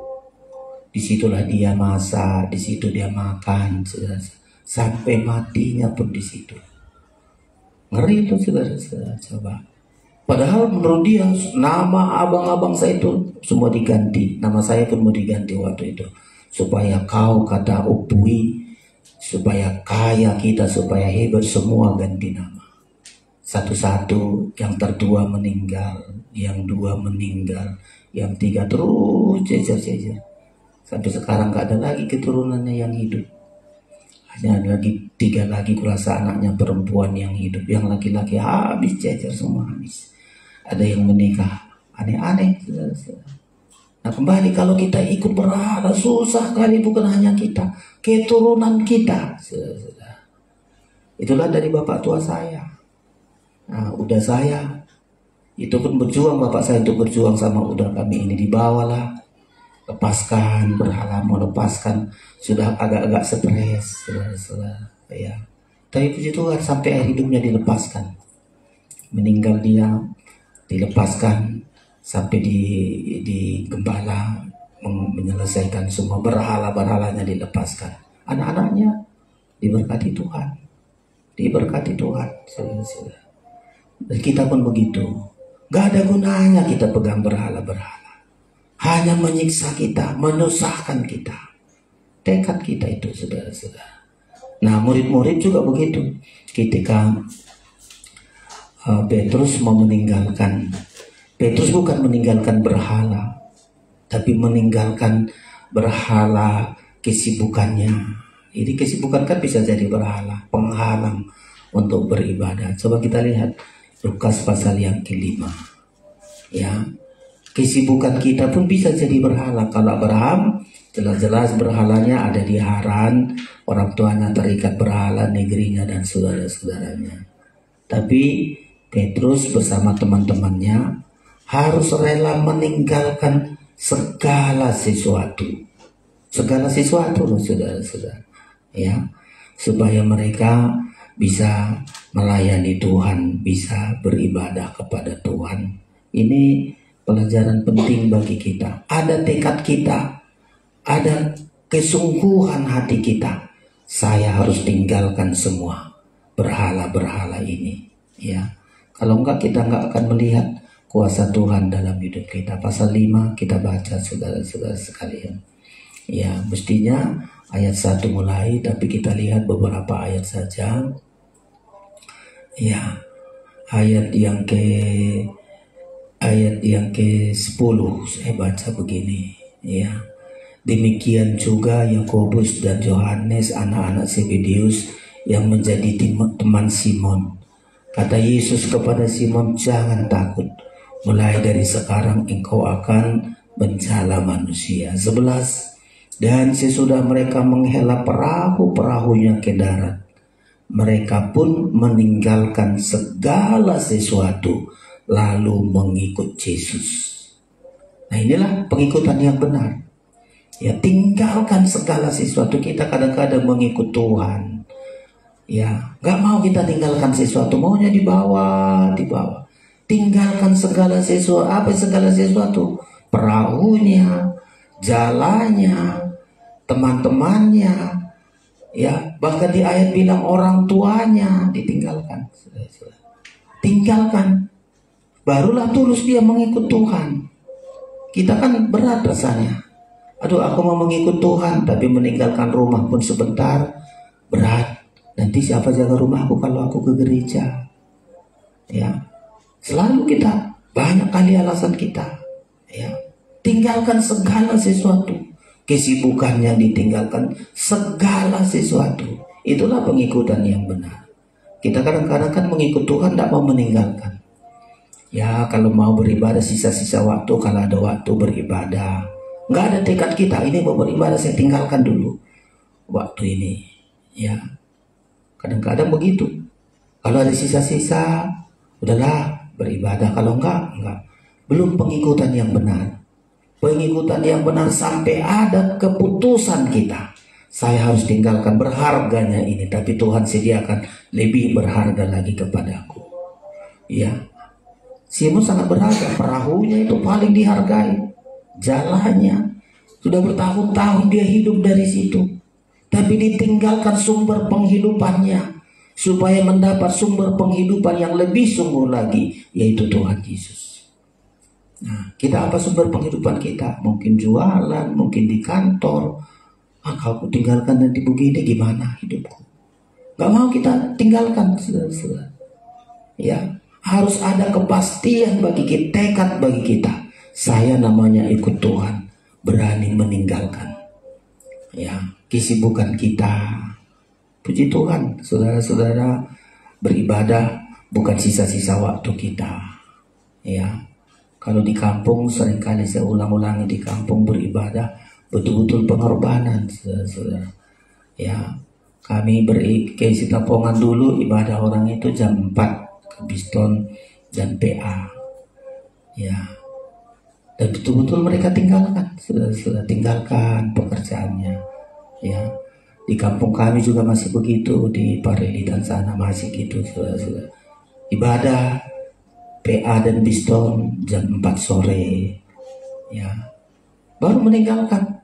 Disitulah dia masak, di situ dia makan, saudara. Sampai matinya pun di situ. Ngeri itu, saudara-saudara, coba. Padahal menurut dia nama abang-abang saya itu semua diganti. Nama saya pun mau diganti waktu itu. Supaya kau, kata Upui, supaya kaya kita, supaya hebat, semua ganti nama. Satu-satu, yang tertua meninggal, yang dua meninggal, yang tiga terus jejer-jejer. Sampai sekarang gak ada lagi keturunannya yang hidup. Hanya lagi 3 lagi kurasa anaknya perempuan yang hidup. Yang laki-laki habis cecer semua habis. Ada yang menikah. Aneh-aneh. Nah kembali kalau kita ikut berhala susah kali, bukan hanya kita. Keturunan kita. Itulah dari bapak tua saya. Nah udah saya. Itu pun berjuang, bapak saya itu berjuang sama udah kami ini dibawalah. Lepaskan berhala, mau lepaskan, sudah agak-agak stres, ya. Tapi puji Tuhan sampai akhir hidupnya dilepaskan, meninggal dia dilepaskan sampai di gembala menyelesaikan semua berhala-berhalanya dilepaskan, anak-anaknya diberkati Tuhan, dan kita pun begitu, gak ada gunanya kita pegang berhala-berhala. Hanya menyiksa kita, menyusahkan kita. Tekad kita itu, saudara-saudara. Nah, murid-murid juga begitu. Ketika Petrus mau meninggalkan, Petrus bukan meninggalkan berhala, tapi meninggalkan berhala kesibukannya. Ini kesibukan kan bisa jadi berhala, penghalang untuk beribadah. Coba kita lihat Lukas pasal yang ke-5. Ya. Kesibukan kita pun bisa jadi berhala. Kalau Abraham jelas-jelas berhalanya ada di Haran, orang tuanya terikat berhala, negerinya dan saudara-saudaranya. Tapi Petrus bersama teman-temannya harus rela meninggalkan segala sesuatu loh, saudara-saudara, ya, supaya mereka bisa melayani Tuhan, bisa beribadah kepada Tuhan. Ini pelajaran penting bagi kita. Ada tekad kita, ada kesungguhan hati kita. Saya harus tinggalkan semua berhala-berhala ini. Ya, kalau enggak kita enggak akan melihat kuasa Tuhan dalam hidup kita. Pasal 5 kita baca, saudara-saudara sekalian. Ya, mestinya ayat 1 mulai, tapi kita lihat beberapa ayat saja. Ya, ayat yang ke-10 saya baca begini, ya. Demikian juga Yakobus dan Yohanes, anak-anak Zebedeus yang menjadi teman Simon. Kata Yesus kepada Simon, jangan takut, mulai dari sekarang engkau akan menjala manusia. 11. Dan sesudah mereka menghela perahu-perahunya ke darat, mereka pun meninggalkan segala sesuatu lalu mengikut Yesus. Nah inilah pengikutan yang benar. Ya, tinggalkan segala sesuatu. Kita kadang-kadang mengikut Tuhan. Ya, gak mau kita tinggalkan sesuatu, maunya dibawa. Tinggalkan segala sesuatu. Apa segala sesuatu? Perahunya, jalannya, teman-temannya. Ya, bahkan di ayat bilang orang tuanya ditinggalkan. Tinggalkan. Barulah tulus dia mengikut Tuhan. Kita kan berat rasanya. Aduh, aku mau mengikut Tuhan, tapi meninggalkan rumah pun sebentar, berat. Nanti siapa jaga rumahku kalau aku ke gereja? Ya, selalu kita banyak kali alasan kita. Ya, tinggalkan segala sesuatu. Kesibukannya ditinggalkan segala sesuatu. Itulah pengikutan yang benar. Kita kadang-kadang kan mengikut Tuhan, tidak mau meninggalkan. Ya kalau mau beribadah sisa-sisa waktu, kalau ada waktu beribadah. Nggak ada tekad kita, ini mau beribadah saya tinggalkan dulu waktu ini. Ya, kadang-kadang begitu. Kalau ada sisa-sisa, udahlah beribadah. Kalau enggak. Belum pengikutan yang benar. Pengikutan yang benar sampai ada keputusan kita. Saya harus tinggalkan berharganya ini, tapi Tuhan sediakan lebih berharga lagi kepadaku. Ya. Simon sangat berharga, perahunya itu paling dihargai. Jalannya sudah bertahun-tahun dia hidup dari situ, tapi ditinggalkan sumber penghidupannya supaya mendapat sumber penghidupan yang lebih sungguh lagi, yaitu Tuhan Yesus. Nah, kita apa sumber penghidupan kita? Mungkin jualan, mungkin di kantor. Kalau aku tinggalkan nanti begini gimana hidupku? Gak mau kita tinggalkan, saudara-saudara. Ya. Harus ada kepastian bagi kita, tekad bagi kita. Saya namanya ikut Tuhan, berani meninggalkan ya kesibukan kita. Puji Tuhan, saudara-saudara, beribadah bukan sisa-sisa waktu kita. Ya, kalau di kampung seringkali saya ulang-ulangi, di kampung beribadah betul-betul pengorbanan, saudara-saudara. Ya, kami ke Sitapongan dulu ibadah orang itu jam 4. Biston dan PA, ya, dan betul-betul mereka tinggalkan, sudah tinggalkan pekerjaannya, ya. Di kampung kami juga masih begitu, di Pareli dan sana masih gitu, sudah ibadah PA dan Biston jam 4 sore, ya, baru meninggalkan.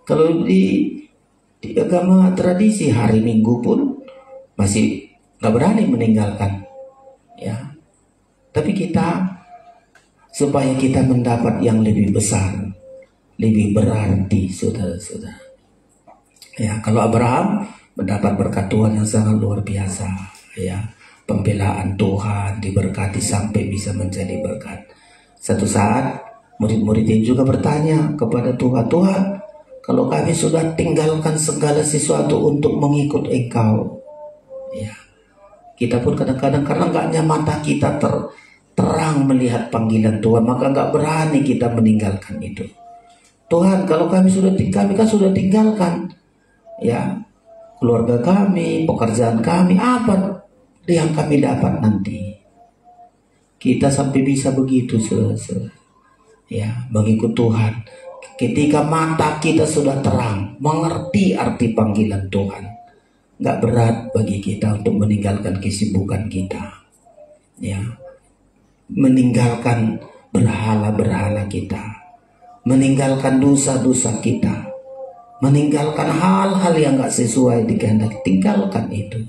Kalau di agama tradisi hari Minggu pun masih nggak berani meninggalkan. Ya, tapi kita supaya kita mendapat yang lebih besar, lebih berarti, saudara-saudara. Ya, kalau Abraham mendapat berkat Tuhan yang sangat luar biasa, ya, pembelaan Tuhan diberkati sampai bisa menjadi berkat. Satu saat murid-muridnya juga bertanya kepada Tuhan, Tuhan, kalau kami sudah tinggalkan segala sesuatu untuk mengikut Engkau, ya. Kita pun kadang-kadang karena enggaknya mata kita terang melihat panggilan Tuhan, maka enggak berani kita meninggalkan itu. Tuhan, kalau kami kan sudah tinggalkan, ya, keluarga kami, pekerjaan kami, apa yang kami dapat nanti? Kita sampai bisa begitu, ya, mengikut Tuhan. Ketika mata kita sudah terang, mengerti arti panggilan Tuhan, nggak berat bagi kita untuk meninggalkan kesibukan kita, ya, meninggalkan berhala-berhala kita, meninggalkan dosa-dosa kita, meninggalkan hal-hal yang nggak sesuai di kehendak, tinggalkan itu,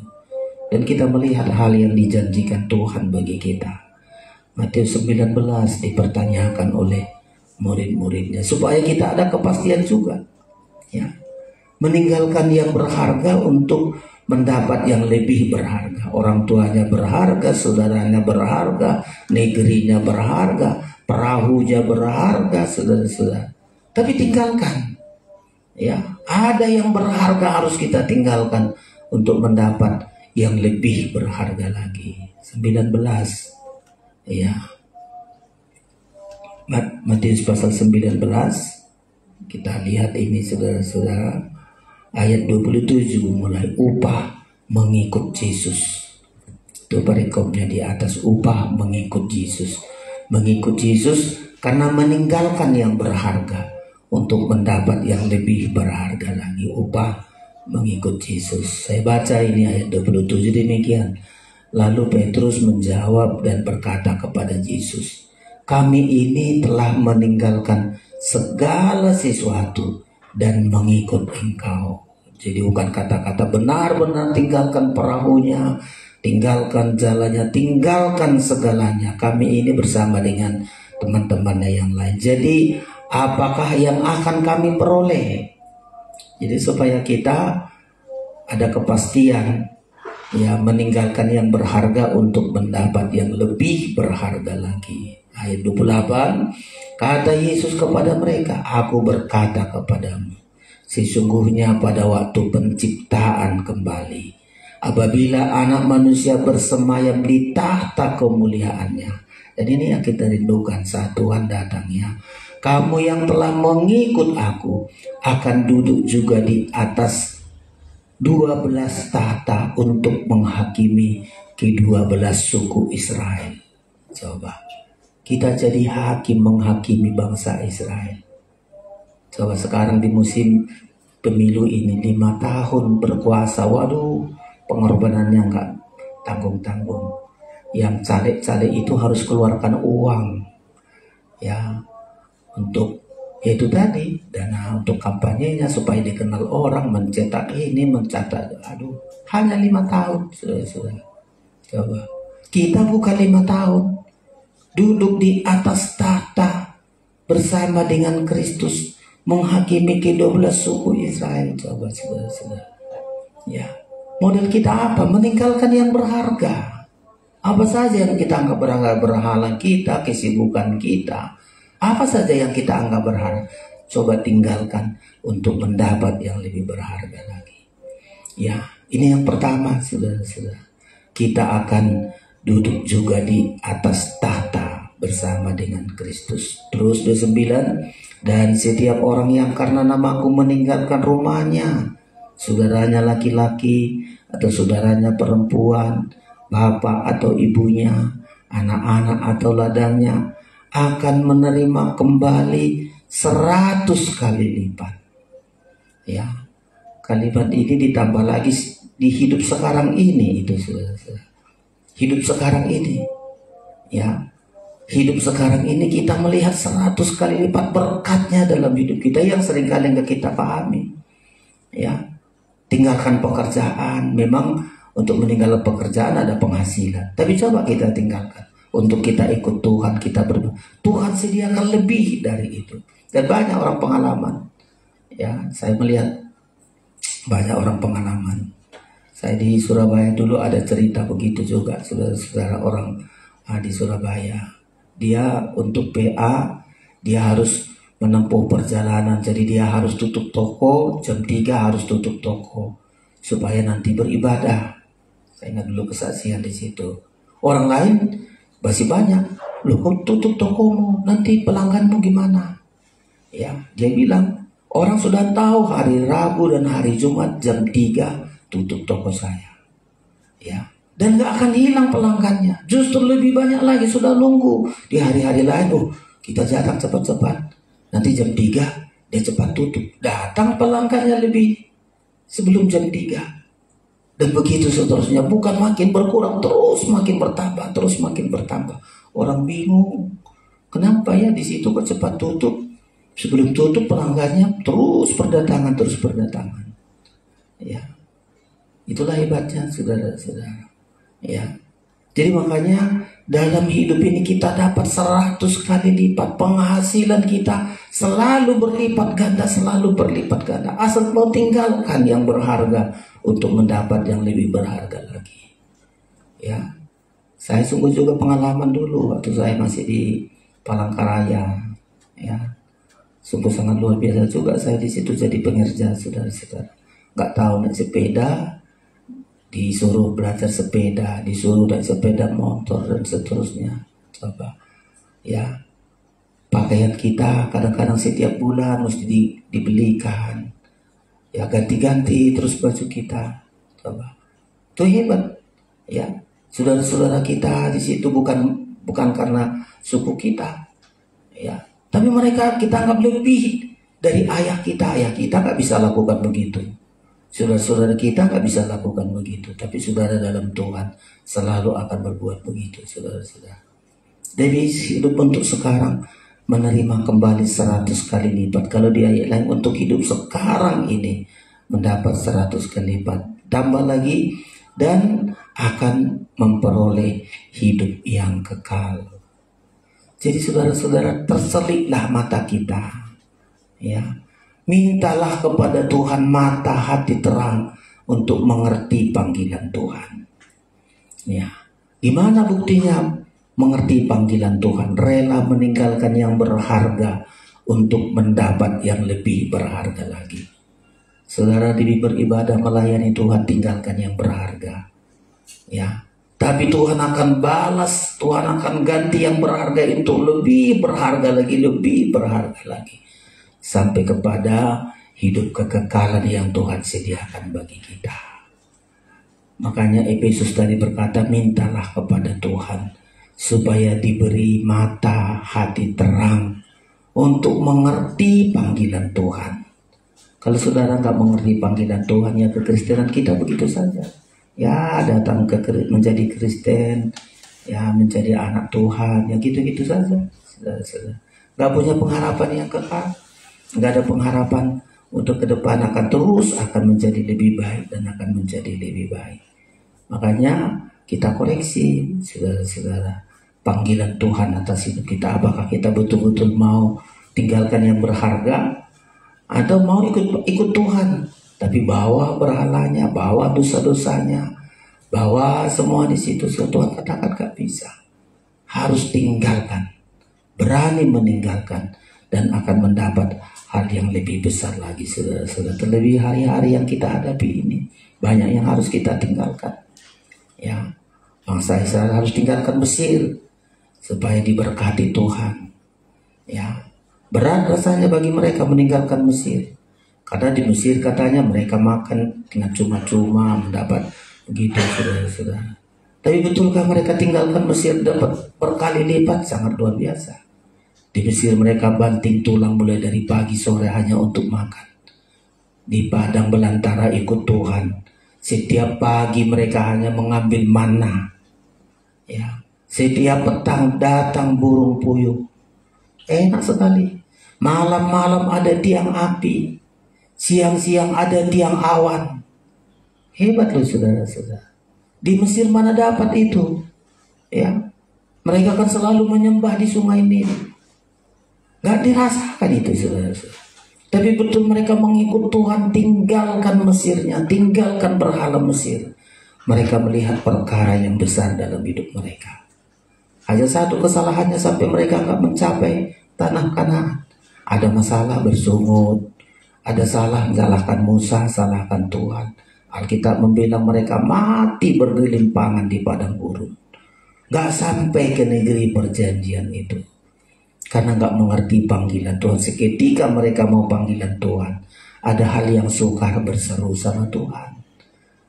dan kita melihat hal yang dijanjikan Tuhan bagi kita. Matius 19 dipertanyakan oleh murid-muridnya supaya kita ada kepastian juga, ya. Meninggalkan yang berharga untuk mendapat yang lebih berharga. Orang tuanya berharga, saudaranya berharga, negerinya berharga, perahunya berharga, saudara-saudara. Tapi tinggalkan, ya, ada yang berharga harus kita tinggalkan untuk mendapat yang lebih berharga lagi. 19, ya, Matius pasal 19, kita lihat ini, saudara-saudara. Ayat 27 mulai, upah mengikut Yesus. Itu perikopnya di atas, upah mengikut Yesus. Mengikut Yesus karena meninggalkan yang berharga untuk mendapat yang lebih berharga lagi. Upah mengikut Yesus. Saya baca ini ayat 27 demikian. Lalu Petrus menjawab dan berkata kepada Yesus, kami ini telah meninggalkan segala sesuatu dan mengikut Engkau. Jadi bukan kata-kata benar-benar tinggalkan perahunya, tinggalkan jalannya, tinggalkan segalanya. Kami ini bersama dengan teman-temannya yang lain. Jadi apakah yang akan kami peroleh? Jadi supaya kita ada kepastian, ya, meninggalkan yang berharga untuk mendapat yang lebih berharga lagi. Ayat 28, kata Yesus kepada mereka, aku berkata kepadamu, sesungguhnya pada waktu penciptaan kembali, apabila anak manusia bersemayam di tahta kemuliaannya, Dan ini yang kita rindukan saat Tuhan datang ya. Kamu yang telah mengikut aku akan duduk juga di atas 12 tahta untuk menghakimi ke-12 suku Israel. Coba, kita jadi hakim menghakimi bangsa Israel. Coba sekarang di musim pemilu ini 5 tahun berkuasa, waduh, pengorbanannya nggak tanggung-tanggung. Yang caleg-caleg itu harus keluarkan uang ya, untuk itu tadi, dana untuk kampanyenya supaya dikenal orang, mencetak ini, mencatat. Aduh, hanya 5 tahun sudah. Coba, kita bukan 5 tahun duduk di atas tahta bersama dengan Kristus menghakimi ke-12 suku Israel. Coba sudah. Ya, model kita apa? Meninggalkan yang berharga. Apa saja yang kita anggap berharga, berhala kita, kesibukan kita, apa saja yang kita anggap berharga, coba tinggalkan untuk mendapat yang lebih berharga lagi. Ya, ini yang pertama, saudara-saudara. Kita akan duduk juga di atas tahta bersama dengan Kristus. Terus 29, dan setiap orang yang karena namaku meninggalkan rumahnya, saudaranya laki-laki atau saudaranya perempuan, bapak atau ibunya, anak-anak atau ladangnya, akan menerima kembali 100 kali lipat. Ya, kalimat ini ditambah lagi di hidup sekarang ini, itu saudara. Hidup sekarang ini, ya, hidup sekarang ini kita melihat 100 kali lipat berkatnya dalam hidup kita yang seringkali nggak kita pahami. Ya, tinggalkan pekerjaan, memang untuk meninggalkan pekerjaan ada penghasilan, tapi coba kita tinggalkan untuk kita ikut Tuhan, kita berdoa. Tuhan sediakan lebih dari itu. Dan banyak orang pengalaman. Ya, saya melihat banyak orang pengalaman. Saya di Surabaya dulu ada cerita begitu juga, saudara-saudara, orang di Surabaya. Dia untuk PA, dia harus menempuh perjalanan. Jadi dia harus tutup toko, jam 3 harus tutup toko supaya nanti beribadah. Saya ingat dulu kesaksian di situ. Orang lain masih banyak. Loh, kok tutup tokomu? Nanti pelangganmu gimana? Ya, dia bilang, orang sudah tahu hari Rabu dan hari Jumat jam 3 tutup toko saya. Ya, dan gak akan hilang pelanggannya. Justru lebih banyak lagi sudah nunggu. Di hari-hari lain, oh, kita datang cepat-cepat. Nanti jam 3 dia cepat tutup. Datang pelanggannya lebih sebelum jam 3. Dan begitu seterusnya, bukan makin berkurang, terus makin bertambah, terus makin bertambah. Orang bingung, kenapa ya di situ kok cepat tutup? Sebelum tutup pelanggannya terus berdatangan, terus berdatangan. Ya, itulah hebatnya, saudara-saudara. Ya, jadi makanya dalam hidup ini kita dapat 100 kali lipat. Penghasilan kita selalu berlipat ganda, selalu berlipat ganda. Asal mau tinggalkan yang berharga untuk mendapat yang lebih berharga lagi. Ya, saya sungguh juga pengalaman dulu waktu saya masih di Palangkaraya. Ya, sungguh sangat luar biasa juga saya di situ jadi pengerja, saudara-saudara. Gak tahu naik sepeda, disuruh belajar sepeda, disuruh naik sepeda motor dan seterusnya. Coba, ya, pakaian kita kadang-kadang setiap bulan mesti dibelikan. Ya, ganti-ganti terus baju kita. Coba, itu hebat. Ya, saudara-saudara kita di situ bukan karena suku kita. Ya, tapi mereka kita anggap lebih dari ayah kita. Ayah kita nggak bisa lakukan begitu. Saudara-saudara kita nggak bisa lakukan begitu, tapi saudara dalam Tuhan selalu akan berbuat begitu, saudara-saudara. Jadi hidup untuk sekarang menerima kembali 100 kali lipat. Kalau di ayat lain untuk hidup sekarang ini mendapat 100 kali lipat. Tambah lagi, dan akan memperoleh hidup yang kekal. Jadi saudara-saudara, terseliplah mata kita. Ya, mintalah kepada Tuhan mata hati terang untuk mengerti panggilan Tuhan. Ya, gimana buktinya mengerti panggilan Tuhan? Rela meninggalkan yang berharga untuk mendapat yang lebih berharga lagi. Saudara, di beribadah melayani Tuhan, tinggalkan yang berharga. Ya, Tapi Tuhan akan balas, Tuhan akan ganti yang berharga itu lebih berharga lagi, lebih berharga lagi. Sampai kepada hidup kekekalan yang Tuhan sediakan bagi kita. Makanya Efesus tadi berkata, mintalah kepada Tuhan supaya diberi mata hati terang untuk mengerti panggilan Tuhan. Kalau saudara nggak mengerti panggilan Tuhan, ya kekristenan kita begitu saja. Ya datang menjadi Kristen, ya menjadi anak Tuhan, ya gitu-gitu saja. Saudara-saudara, nggak punya pengharapan yang kekal, nggak ada pengharapan untuk ke depan akan terus akan menjadi lebih baik dan akan menjadi lebih baik. Makanya kita koreksi, saudara-saudara, panggilan Tuhan atas hidup kita. Apakah kita betul-betul mau tinggalkan yang berharga atau mau ikut Tuhan, tapi bawa berhalanya, bawa dosa-dosanya, bawa semua di situ. Tuhan katakan gak bisa, harus tinggalkan, berani meninggalkan, dan akan mendapat hal yang lebih besar lagi, saudara-saudara. Terlebih hari-hari yang kita hadapi ini, banyak yang harus kita tinggalkan. Ya, bangsa Israel harus tinggalkan Mesir supaya diberkati Tuhan. Ya, berat rasanya bagi mereka meninggalkan Mesir, karena di Mesir katanya mereka makan dengan cuma-cuma, mendapat begitu, saudara-saudara. Tapi betulkah mereka tinggalkan Mesir dapat berkali lipat? Sangat luar biasa. Di Mesir mereka banting tulang mulai dari pagi sore hanya untuk makan. Di padang belantara ikut Tuhan. Setiap pagi mereka hanya mengambil mana. Ya, setiap petang datang burung puyuh. Enak sekali. Malam-malam ada tiang api, siang-siang ada tiang awan. Hebat loh saudara-saudara. Di Mesir mana dapat itu? Ya, mereka kan selalu menyembah di sungai Nil. Gak dirasakan itu saudara-saudara. Tapi betul mereka mengikut Tuhan, tinggalkan Mesirnya, tinggalkan berhala Mesir. Mereka melihat perkara yang besar dalam hidup mereka. Hanya satu kesalahannya sampai mereka gak mencapai tanah Kanaan. Ada masalah bersungut, ada salah menyalahkan Musa, salahkan Tuhan. Alkitab membilang mereka mati bergelimpangan di padang gurun. Gak sampai ke negeri perjanjian itu. Karena gak mengerti panggilan Tuhan. Seketika mereka mau panggilan Tuhan, ada hal yang sukar berseru sama Tuhan.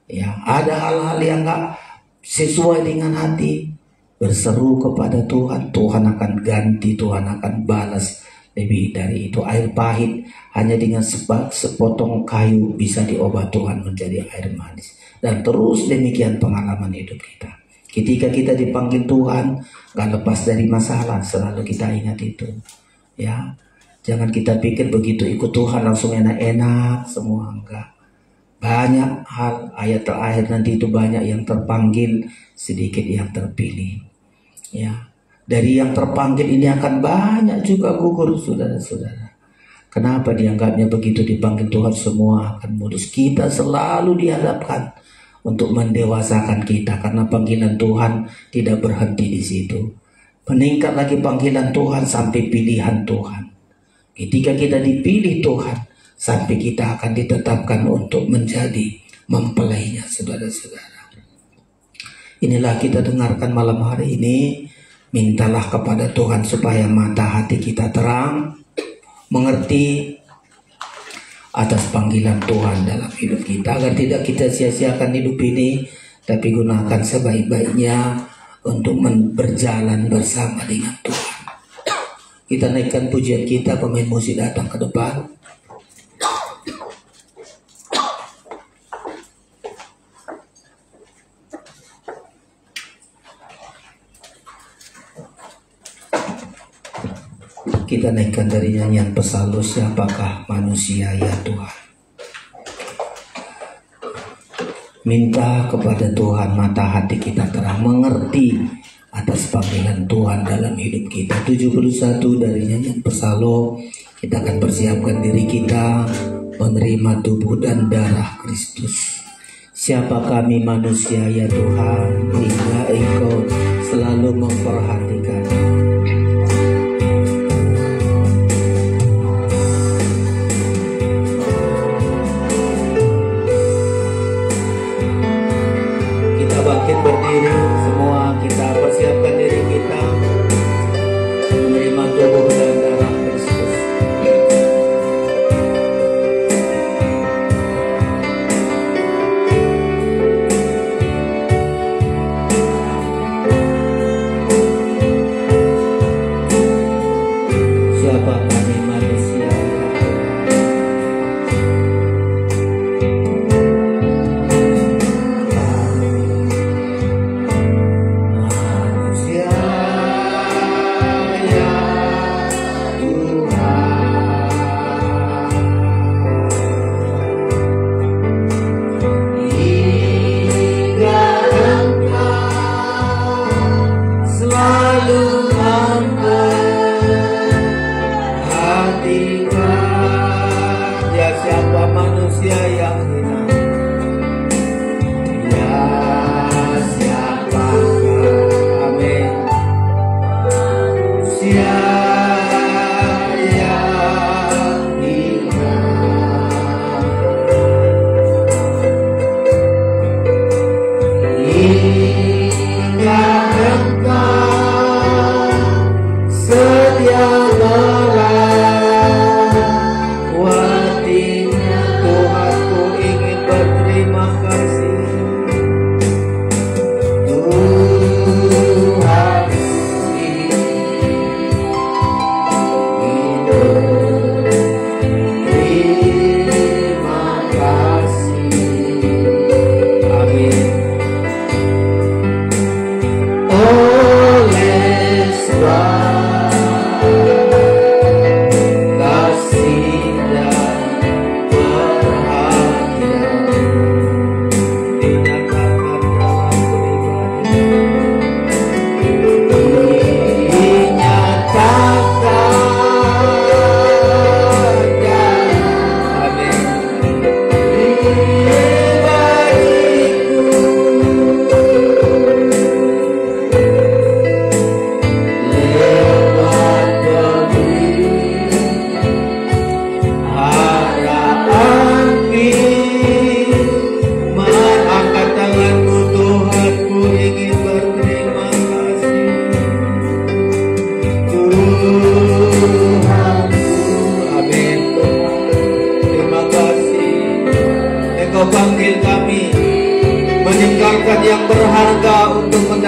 Ya, ada hal-hal yang gak sesuai dengan hati, berseru kepada Tuhan. Tuhan akan ganti, Tuhan akan balas lebih dari itu. Air pahit hanya dengan sepotong kayu bisa diobat Tuhan menjadi air manis. Dan terus demikian pengalaman hidup kita. Ketika kita dipanggil Tuhan, gak lepas dari masalah, selalu kita ingat itu. Ya, jangan kita pikir begitu ikut Tuhan langsung enak-enak semua, enggak. Banyak hal, ayat terakhir nanti itu banyak yang terpanggil, sedikit yang terpilih. Ya, dari yang terpanggil ini akan banyak juga gugur, saudara-saudara. Kenapa dianggapnya begitu? Dipanggil Tuhan semua akan mulus. Kita selalu dihadapkan untuk mendewasakan kita, karena panggilan Tuhan tidak berhenti di situ. Meningkat lagi panggilan Tuhan sampai pilihan Tuhan. Ketika kita dipilih Tuhan, sampai kita akan ditetapkan untuk menjadi mempelainya, saudara-saudara. Inilah kita dengarkan malam hari ini. Mintalah kepada Tuhan supaya mata hati kita terang, mengerti atas panggilan Tuhan dalam hidup kita, agar tidak kita sia-siakan hidup ini, tapi gunakan sebaik-baiknya untuk berjalan bersama dengan Tuhan. Kita naikkan pujian kita, pemain musik datang ke depan. Kita naikkan dari nyanyian Pesalus, siapakah manusia ya Tuhan. Minta kepada Tuhan mata hati kita terang, mengerti atas panggilan Tuhan dalam hidup kita. 71 dari nyanyian Pesalus. Kita akan persiapkan diri kita menerima tubuh dan darah Kristus. Siapa kami manusia ya Tuhan, hingga Engkau selalu memperhatikan. Bangkit berdiri.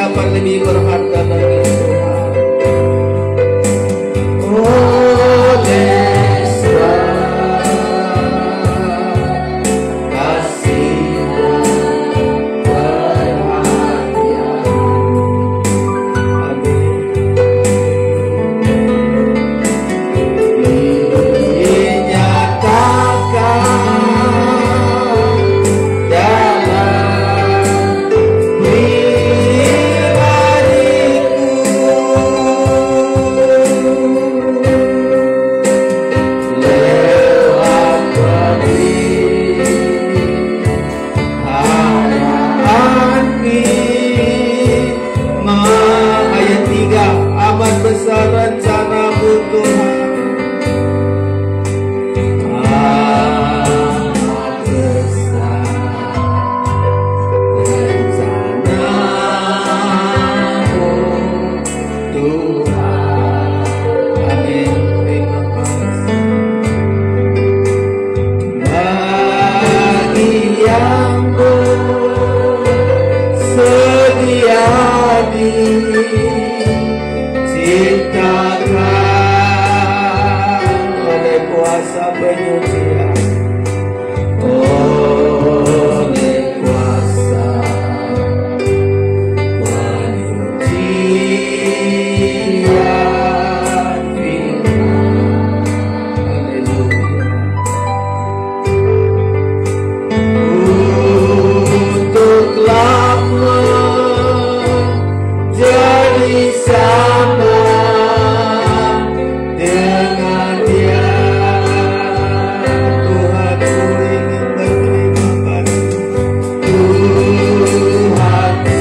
dapat lebih berharga lagi Tuhan. Oleh sebab kasih-Mu berharga. Amin. Besar rencana-Mu Tuhan, amat besar rencana-Mu Tuhan. Amin. Terima kasih bagi yang bersedia diciptakan oleh kuasa penyucian, oleh kuasa penyucian firman. Haleluya. Untuklah menjadi sama dengan Dia. Tuhan, ku ingin berterima kasih. Tuhan, ku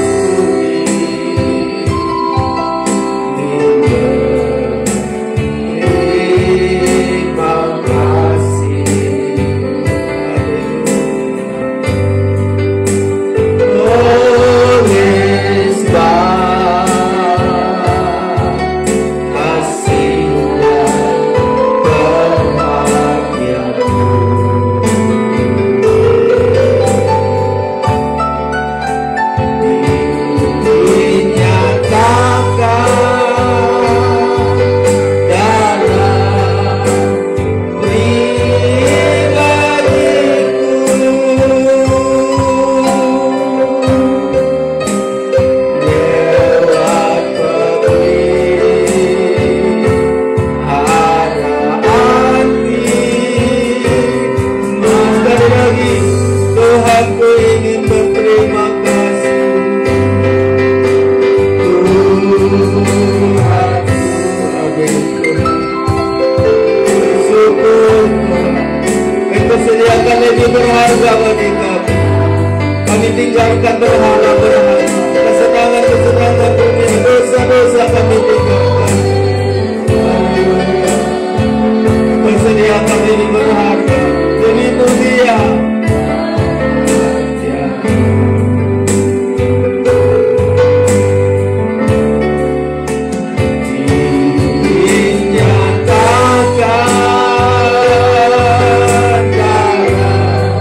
ingin berterima kasih. Oleh sebab kasih-Mu berharga. Dinyatakan dalam pribadiku, lewat pemeliharaan-Mu. Sekali lagi, Tuhan, ku ingin berterima kasih. Tuhan, amin Tuhan. Bersyukur Tuhan, Engkau sediakan lebih berharga bagi kami. Kami tinggalkan berhala-berhala, kesenangan-kesenangan dunia, dosa-dosa kami tinggalkan. Haleluya. Persediakan lebih berharga, lebih mulia. Ya. Dinyatakan dalam pribadiku,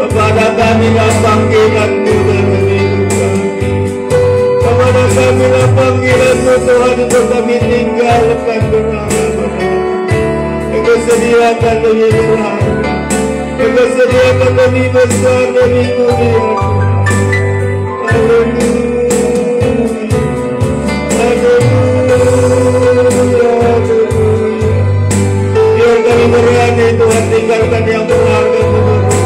kepada kamilah panggilan-Mu dalam hidup kami. Kepada kamilah panggilan-Mu Tuhan, untuk kami tinggalkan berhala-berhala. Engkau sediakan lebih berharga, Engkau sediakan lebih besar, lebih mulia. Haleluya. Biar kami berani Tuhan tinggalkan yang berharga menurut kami.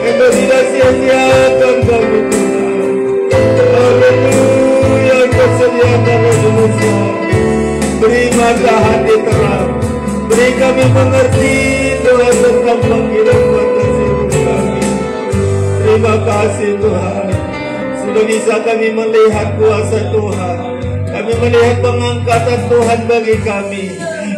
Engkau tidak sia-siakan kami Tuhan. Haleluya. Engkau sediakan lebih besar. Beri mata hati terang, beri kami mengerti Tuhan, terima kasih Tuhan. Sudah bisa kami melihat kuasa Tuhan. Kami melihat pengangkatan Tuhan bagi kami.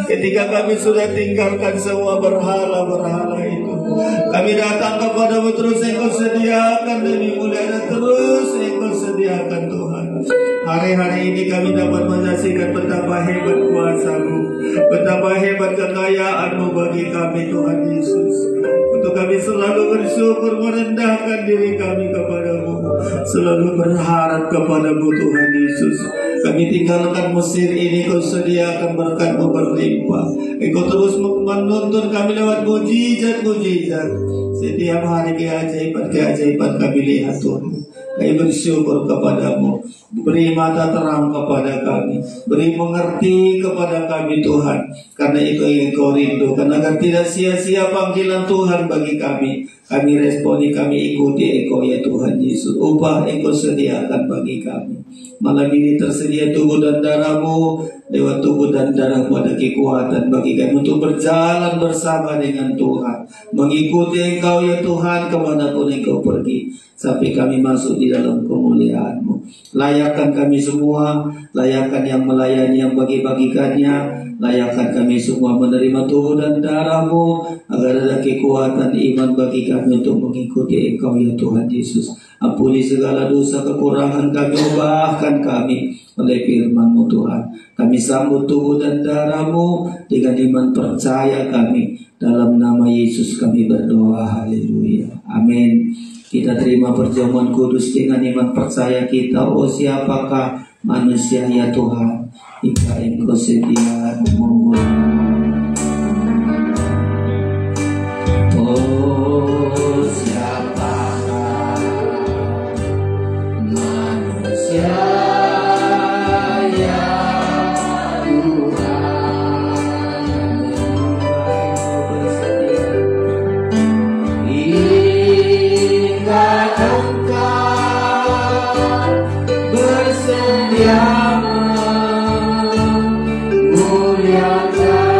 Ketika kami sudah tinggalkan semua berhala-berhala itu, kami datang kepadamu terus Engkau sediakan demi mulia terus Engkau sediakan Tuhan. Hari-hari ini kami dapat menyaksikan betapa hebat kuasa-Mu, betapa hebat kekayaan-Mu bagi kami Tuhan Yesus. Untuk kami selalu bersyukur merendahkan diri kami kepadamu, selalu berharap kepadamu Tuhan Yesus. Kami tinggalkan Mesir ini, Kau sediakan berkat-Mu berlimpah. Engkau terus menuntun kami lewat mujizat-mujizat. Setiap hari keajaiban kami lihat Tuhan. Kami bersyukur kepadamu. Beri mata terang kepada kami, beri mengerti kepada kami Tuhan. Karena itu yang Kau rindu. Karena tidak sia-sia panggilan Tuhan bagi kami. Kami responi, kami ikuti Engkau ya Tuhan Yesus. Upah Engkau sediakan bagi kami. Malam ini tersedia tubuh dan darah-Mu. Lewat tubuh dan darah-Mu ada kekuatan bagi kami untuk berjalan bersama dengan Tuhan, mengikuti Engkau ya Tuhan kemanapun Engkau pergi, sampai kami masuk di dalam kemuliaan-Mu. Layakkan kami semua, layakkan yang melayani, yang bagi-bagikannya, layakkan kami semua menerima tubuh dan darah-Mu, agar ada kekuatan iman bagi kami untuk mengikuti Engkau ya Tuhan Yesus. Ampuni segala dosa kekurangan kami, ubahkan kami oleh firman-Mu Tuhan. Kami sambut tubuh dan darah-Mu dengan iman percaya kami. Dalam nama Yesus kami berdoa, haleluya, amin. Kita terima perjamuan kudus dengan iman percaya kita. Oh siapakah manusia ya Tuhan, jika Engkau setia memulai. Oh siapakah manusia ya Tuhan, hingga Engkau bersedia memuliakan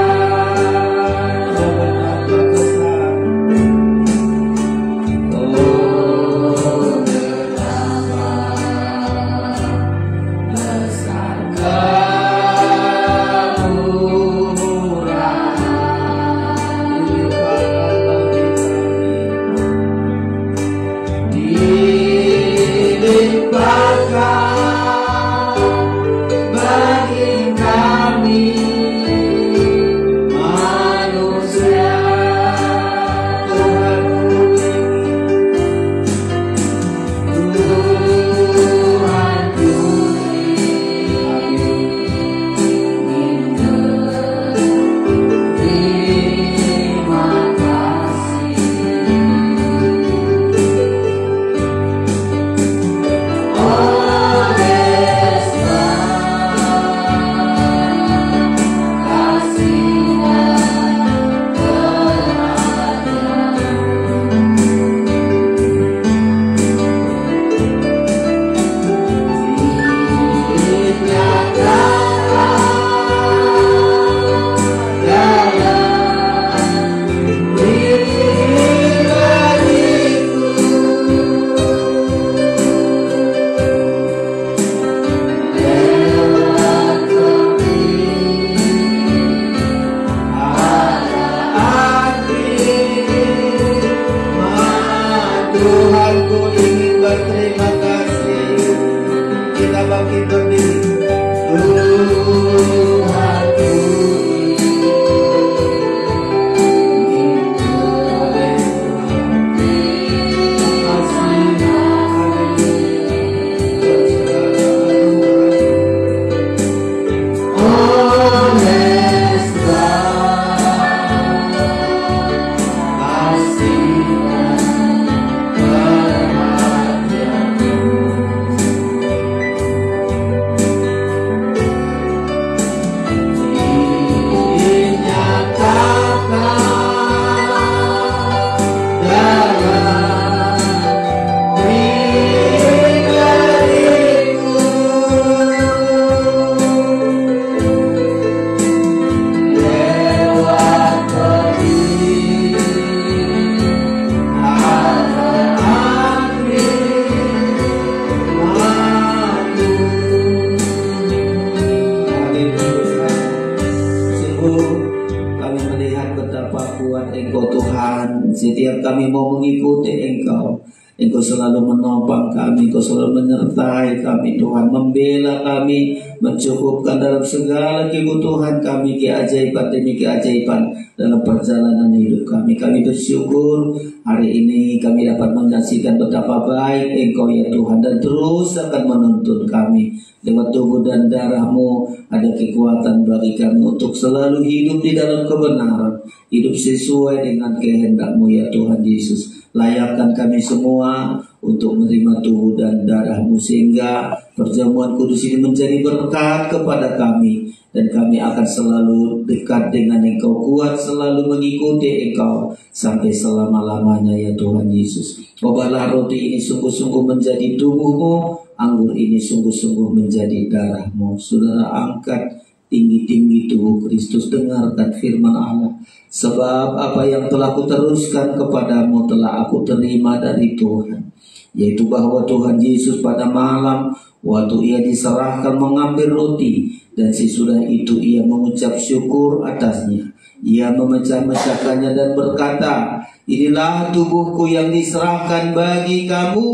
Tuhan, setiap kami mau mengikuti Engkau, Engkau selalu menopang kami, Engkau selalu menyertai kami Tuhan, membela kami, mencukupkan dalam segala kebutuhan kami, keajaiban demi keajaiban dalam perjalanan hidup kami. Kami bersyukur hari ini kami dapat menyaksikan betapa baik Engkau ya Tuhan, dan terus akan menuntun kami. Lewat tubuh dan darah-Mu ada kekuatan bagi kami untuk selalu hidup di dalam kebenaran, hidup sesuai dengan kehendak-Mu ya Tuhan Yesus. Layakkan kami semua untuk menerima tubuh dan darah-Mu, sehingga perjamuan kudus ini menjadi berkat kepada kami, dan kami akan selalu dekat dengan Engkau, kuat selalu mengikuti Engkau sampai selama-lamanya ya Tuhan Yesus. Ubahlah roti ini sungguh-sungguh menjadi tubuh-Mu, anggur ini sungguh-sungguh menjadi darah-Mu. Saudara, angkat tinggi-tinggi tubuh Kristus, dengarkan firman Allah. Sebab apa yang telah kuteruskan kepadamu telah aku terima dari Tuhan, yaitu bahwa Tuhan Yesus pada malam waktu ia diserahkan mengambil roti, dan sesudah itu ia mengucap syukur atasnya. Ia memecah-mecahkannya dan berkata, inilah tubuhku yang diserahkan bagi kamu.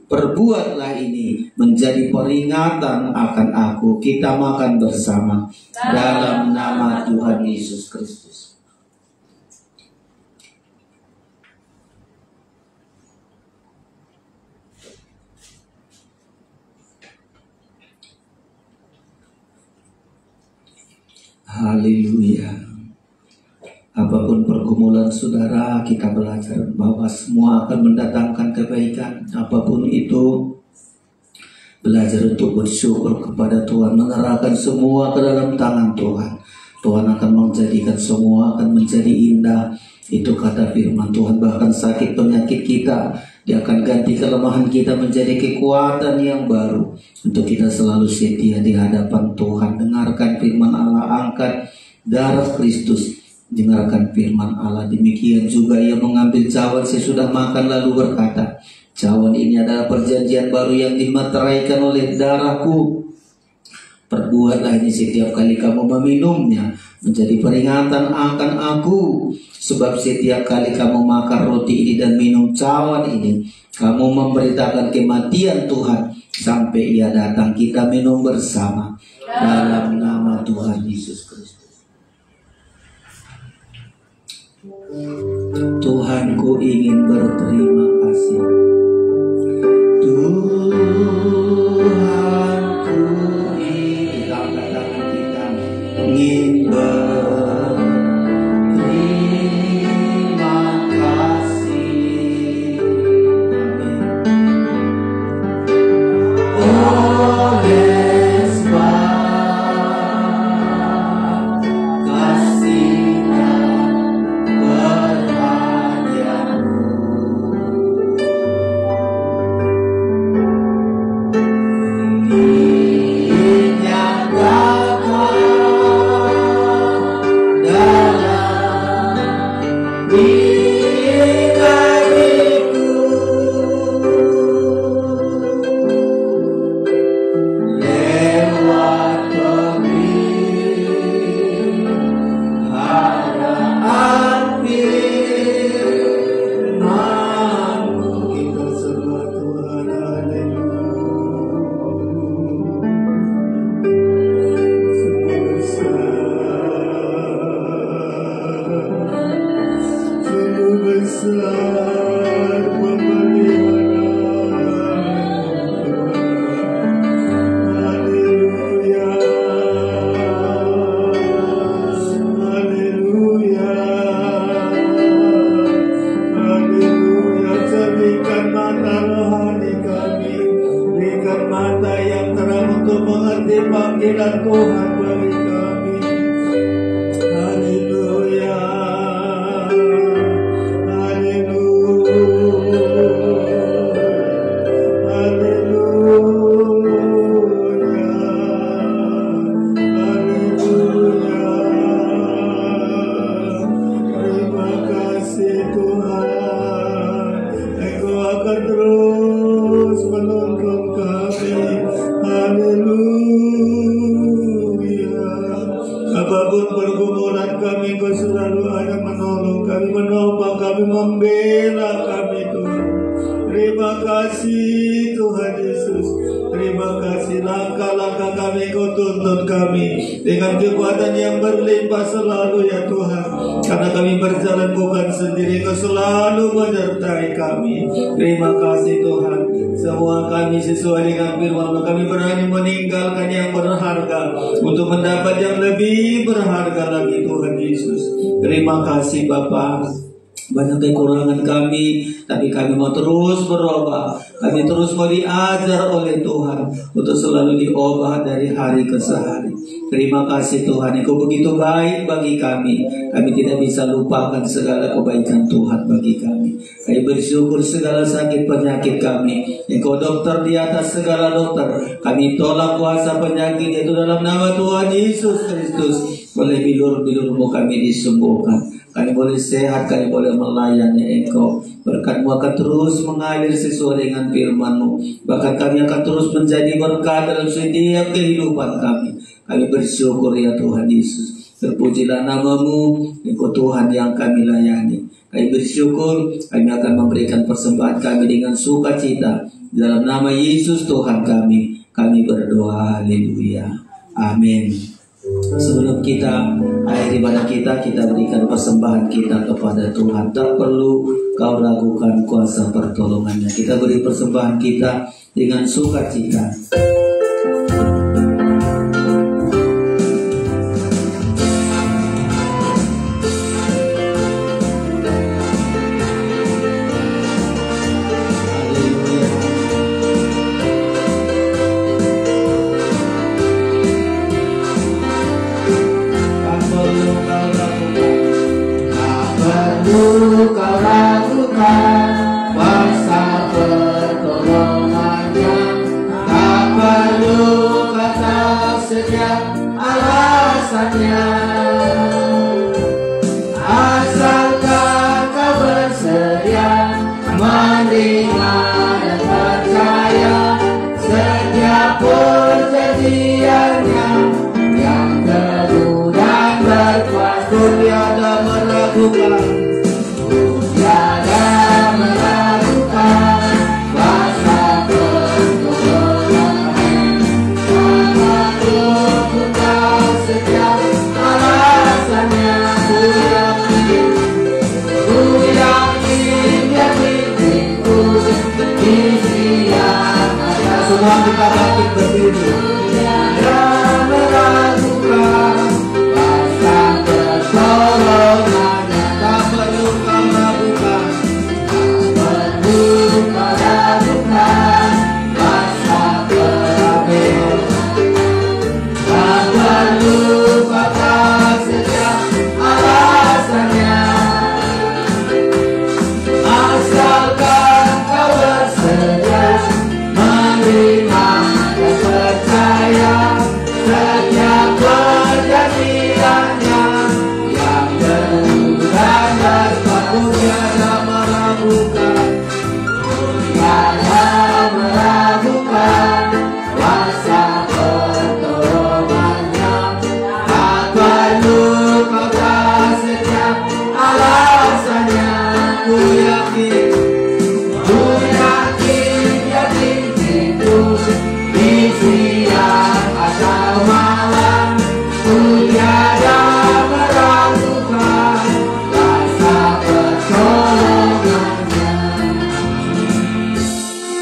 Perbuatlah ini menjadi peringatan akan aku. Kita makan bersama dalam nama Tuhan Yesus Kristus. Haleluya. Apapun pergumulan saudara, kita belajar bahwa semua akan mendatangkan kebaikan. Apapun itu, belajar untuk bersyukur kepada Tuhan, menyerahkan semua ke dalam tangan Tuhan. Tuhan akan menjadikan semua akan menjadi indah. Itu kata firman Tuhan. Bahkan sakit penyakit kita, Dia akan ganti kelemahan kita menjadi kekuatan yang baru, untuk kita selalu setia di hadapan Tuhan. Dengarkan firman Allah, angkat darah Kristus, dengarkan firman Allah. Demikian juga ia mengambil cawan sesudah makan lalu berkata, cawan ini adalah perjanjian baru yang dimeteraikan oleh darahku. Perbuatlah ini setiap kali kamu meminumnya menjadi peringatan akan aku. Sebab setiap kali kamu makan roti ini dan minum cawan ini, kamu memberitakan kematian Tuhan sampai ia datang. Kita minum bersama dalam nama Tuhan Yesus Kristus. Tuhanku ingin berterima kasih. Tuhanku ingin, katakan kita ingin berterima kasih. Oleh sebab kasih-Nya terus menuntun kami. Haleluya. membela kami Tuhan. Terima kasih Tuhan Yesus. Terima kasih langkah-langkah kami Kau tuntun kami dengan kekuatan yang berlimpah selalu ya Tuhan. Karena kami berjalan bukan sendiri, Kau selalu menyertai kami. Terima kasih Tuhan. Semua kami sesuai dengan firman-Mu, kami berani meninggalkan yang berharga untuk mendapat yang lebih berharga lagi Tuhan Yesus. Terima kasih Bapa. Banyak kekurangan kami, tapi kami mau terus berubah. Kami terus mau diajar oleh Tuhan untuk selalu diubah dari hari ke hari. Terima kasih Tuhan, Engkau begitu baik bagi kami. Kami tidak bisa lupakan segala kebaikan Tuhan bagi kami. Kami bersyukur segala sakit penyakit kami. Engkau dokter di atas segala dokter. Kami tolak kuasa penyakit itu dalam nama Tuhan Yesus Kristus. Oleh bilur-bilur-Mu kami disembuhkan. Kami boleh sehat, kami boleh melayani Engkau. Berkat-Mu akan terus mengalir sesuai dengan firman-Mu. Bahkan kami akan terus menjadi berkat dalam setiap kehidupan kami. Kami bersyukur ya Tuhan Yesus. Terpujilah nama-Mu, Engkau Tuhan yang kami layani. Kami bersyukur, kami akan memberikan persembahan kami dengan sukacita. Dalam nama Yesus Tuhan kami berdoa, haleluya, amin. Sebelum kita akhir ibadah kita berikan persembahan kita kepada Tuhan. Tak perlu kau ragukan kuasa pertolongannya. Kita beri persembahan kita dengan sukacita. Semua kita bangkit berdiri. Jangan meragukan kuasa pertolongannya. Tak perlu kau ragukan. Tak perlu kau ragukan kuasa pertolongannya. Tak perlu kau tahu setiap alasannya. Asalkan kau bersedia menerima dan percaya setiap kejadiannya yang dulu dan berlaku. Tiada meragukan, tiada meragukan kuasa pertolongannya. Tak perlu kau tahu setiap alasannya. Ku yakin di siang atau malam, ku tiada meragukan kuasa pertolongannya.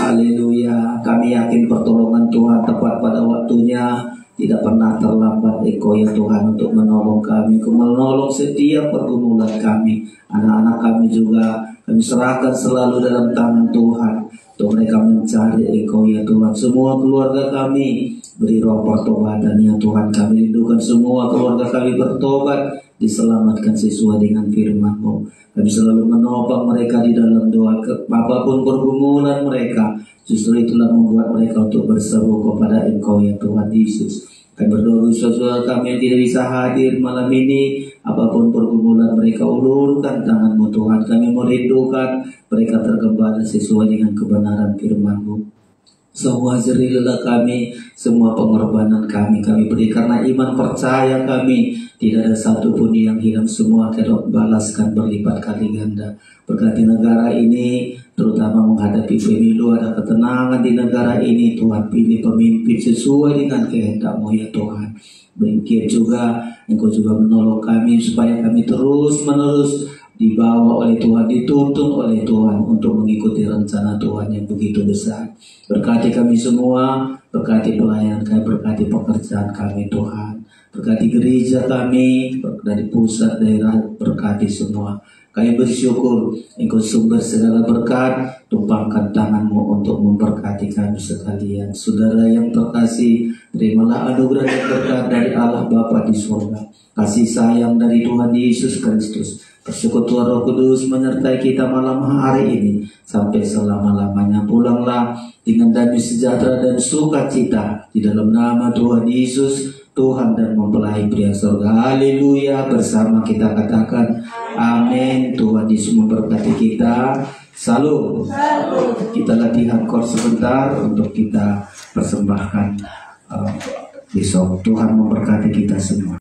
Haleluya, kami yakin pertolongan Tuhan tepat pada waktunya. Tidak pernah terlambat Engkau ya Tuhan untuk menolong kami, menolong setiap pergumulan kami. Anak-anak kami juga kami serahkan selalu dalam tangan Tuhan untuk mereka mencari Engkau ya Tuhan. Semua keluarga kami beri roh pertobatan ya Tuhan. Kami rindukan semua keluarga kami bertobat, diselamatkan sesuai dengan firman-Mu. Kami selalu menopang mereka di dalam doa, apapun pergumulan mereka. Justru itulah membuat mereka untuk berseru kepada Engkau ya Tuhan Yesus. Kami berdoa saudara kami yang tidak bisa hadir malam ini, apapun pergumulan mereka, ulurkan tangan-Mu Tuhan. Kami merindukan mereka tergembala sesuai dengan kebenaran firman-Mu. Semua jerih lelah kami, semua pengorbanan kami beri karena iman percaya kami Tidak ada satupun yang hilang, semua Kau balaskan berlipat kali ganda. Berkati negara ini, terutama menghadapi pemilu, ada ketenangan di negara ini. Tuhan, pilih pemimpin sesuai dengan kehendak-Mu ya Tuhan. Berikir juga Engkau juga menolong kami supaya kami terus menerus dibawa oleh Tuhan, dituntun oleh Tuhan untuk mengikuti rencana Tuhan yang begitu besar. Berkati kami semua, berkati pelayanan kami, berkati pekerjaan kami Tuhan. Berkati gereja kami, dari pusat, daerah, berkati semua. Kami bersyukur Engkau sumber segala berkat, tumpahkan tangan-Mu untuk memberkati kami sekalian. Saudara yang terkasih, terimalah anugerah dan berkat dari Allah Bapa di surga, kasih sayang dari Tuhan Yesus Kristus, persekutuan Roh Kudus menyertai kita malam hari ini sampai selama-lamanya. Pulanglah dengan damai sejahtera dan sukacita di dalam nama Tuhan Yesus, Tuhan dan mempelai pria surga. Haleluya. Bersama kita katakan amin. Tuhan Yesus memberkati kita. Salam. Kita latihan kor sebentar untuk kita persembahkan besok. Tuhan memberkati kita semua.